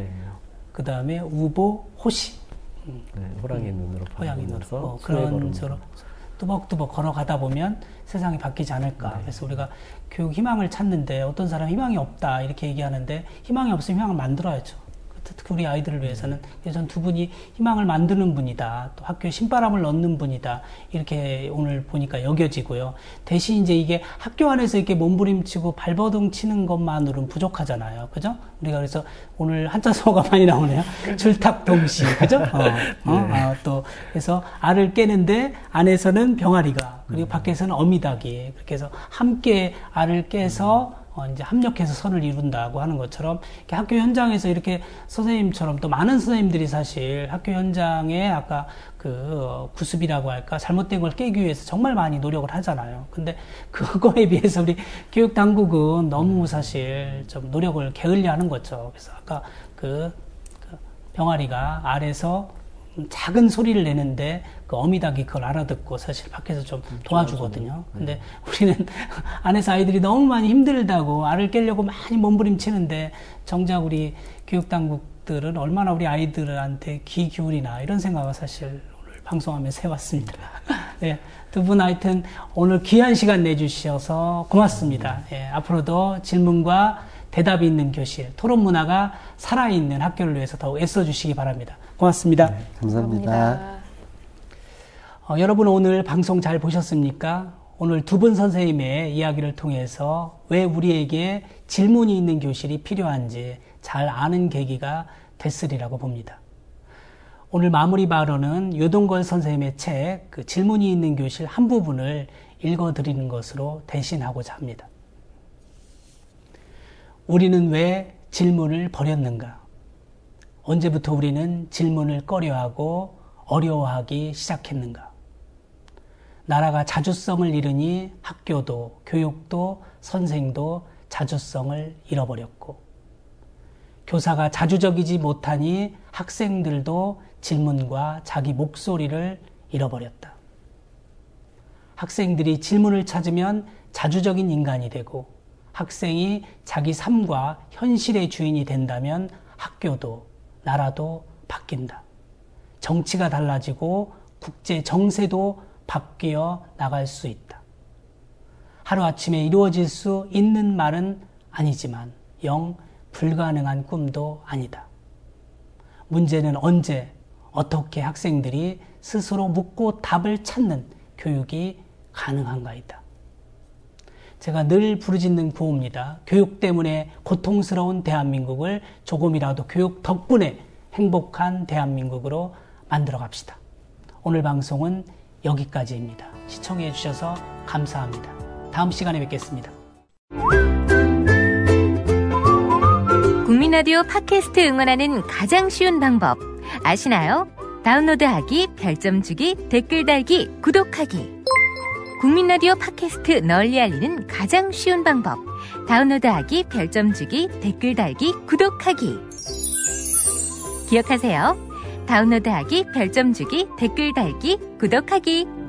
그 다음에 우보호시. 호랑이 눈으로 바라보면서 그런 저로 뚜벅뚜벅 걸어가다 보면 세상이 바뀌지 않을까. 그래서 우리가 교육 희망을 찾는데 어떤 사람 희망이 없다 이렇게 얘기하는데, 희망이 없으면 희망을 만들어야죠. 특히 우리 아이들을 위해서는 전 두 분이 희망을 만드는 분이다, 또 학교에 신바람을 넣는 분이다, 이렇게 오늘 보니까 여겨지고요. 대신 이제 이게 학교 안에서 이렇게 몸부림치고 발버둥 치는 것만으로는 부족하잖아요. 그죠? 우리가 그래서 오늘 한자 수어가 많이 나오네요. 줄탁동시, 그죠? 또 그래서 알을 깨는데 안에서는 병아리가, 그리고 밖에서는 어미닭이, 그렇게 해서 함께 알을 깨서 이제 합력해서 선을 이룬다고 하는 것처럼, 이렇게 학교 현장에서 이렇게 선생님처럼 또 많은 선생님들이 사실 학교 현장에 아까 그 구습이라고 할까, 잘못된 걸 깨기 위해서 정말 많이 노력을 하잖아요. 근데 그거에 비해서 우리 교육 당국은 너무 사실 좀 노력을 게을리 하는 거죠. 그래서 아까 그 병아리가 알에서 작은 소리를 내는데 그 어미닭이 그걸 알아듣고 사실 밖에서 좀 도와주거든요. 근데 우리는 안에서 아이들이 너무 많이 힘들다고 알을 깨려고 많이 몸부림치는데, 정작 우리 교육당국들은 얼마나 우리 아이들한테 귀 기울이나, 이런 생각을 사실 오늘 방송하면서 해왔습니다. 두 분 하여튼 오늘 귀한 시간 내주셔서 고맙습니다. 앞으로도 질문과 대답이 있는 교실, 토론 문화가 살아있는 학교를 위해서 더욱 애써주시기 바랍니다. 고맙습니다. 감사합니다. 여러분 오늘 방송 잘 보셨습니까? 오늘 두 분 선생님의 이야기를 통해서 왜 우리에게 질문이 있는 교실이 필요한지 잘 아는 계기가 됐으리라고 봅니다. 오늘 마무리 발언은 유동걸 선생님의 책 그 질문이 있는 교실 한 부분을 읽어드리는 것으로 대신하고자 합니다. 우리는 왜 질문을 버렸는가? 언제부터 우리는 질문을 꺼려하고 어려워하기 시작했는가? 나라가 자주성을 잃으니 학교도 교육도 선생도 자주성을 잃어버렸고, 교사가 자주적이지 못하니 학생들도 질문과 자기 목소리를 잃어버렸다. 학생들이 질문을 찾으면 자주적인 인간이 되고, 학생이 자기 삶과 현실의 주인이 된다면 학교도 나라도 바뀐다. 정치가 달라지고 국제 정세도 바뀌어 나갈 수 있다. 하루아침에 이루어질 수 있는 말은 아니지만 영 불가능한 꿈도 아니다. 문제는 언제 어떻게 학생들이 스스로 묻고 답을 찾는 교육이 가능한가이다. 제가 늘 부르짖는 구호입니다. 교육 때문에 고통스러운 대한민국을 조금이라도 교육 덕분에 행복한 대한민국으로 만들어 갑시다. 오늘 방송은 여기까지입니다. 시청해 주셔서 감사합니다. 다음 시간에 뵙겠습니다. 국민라디오 팟캐스트 응원하는 가장 쉬운 방법 아시나요? 다운로드하기, 별점 주기, 댓글 달기, 구독하기. 국민라디오 팟캐스트 널리 알리는 가장 쉬운 방법. 다운로드하기, 별점 주기, 댓글 달기, 구독하기. 기억하세요. 다운로드하기, 별점 주기, 댓글 달기, 구독하기.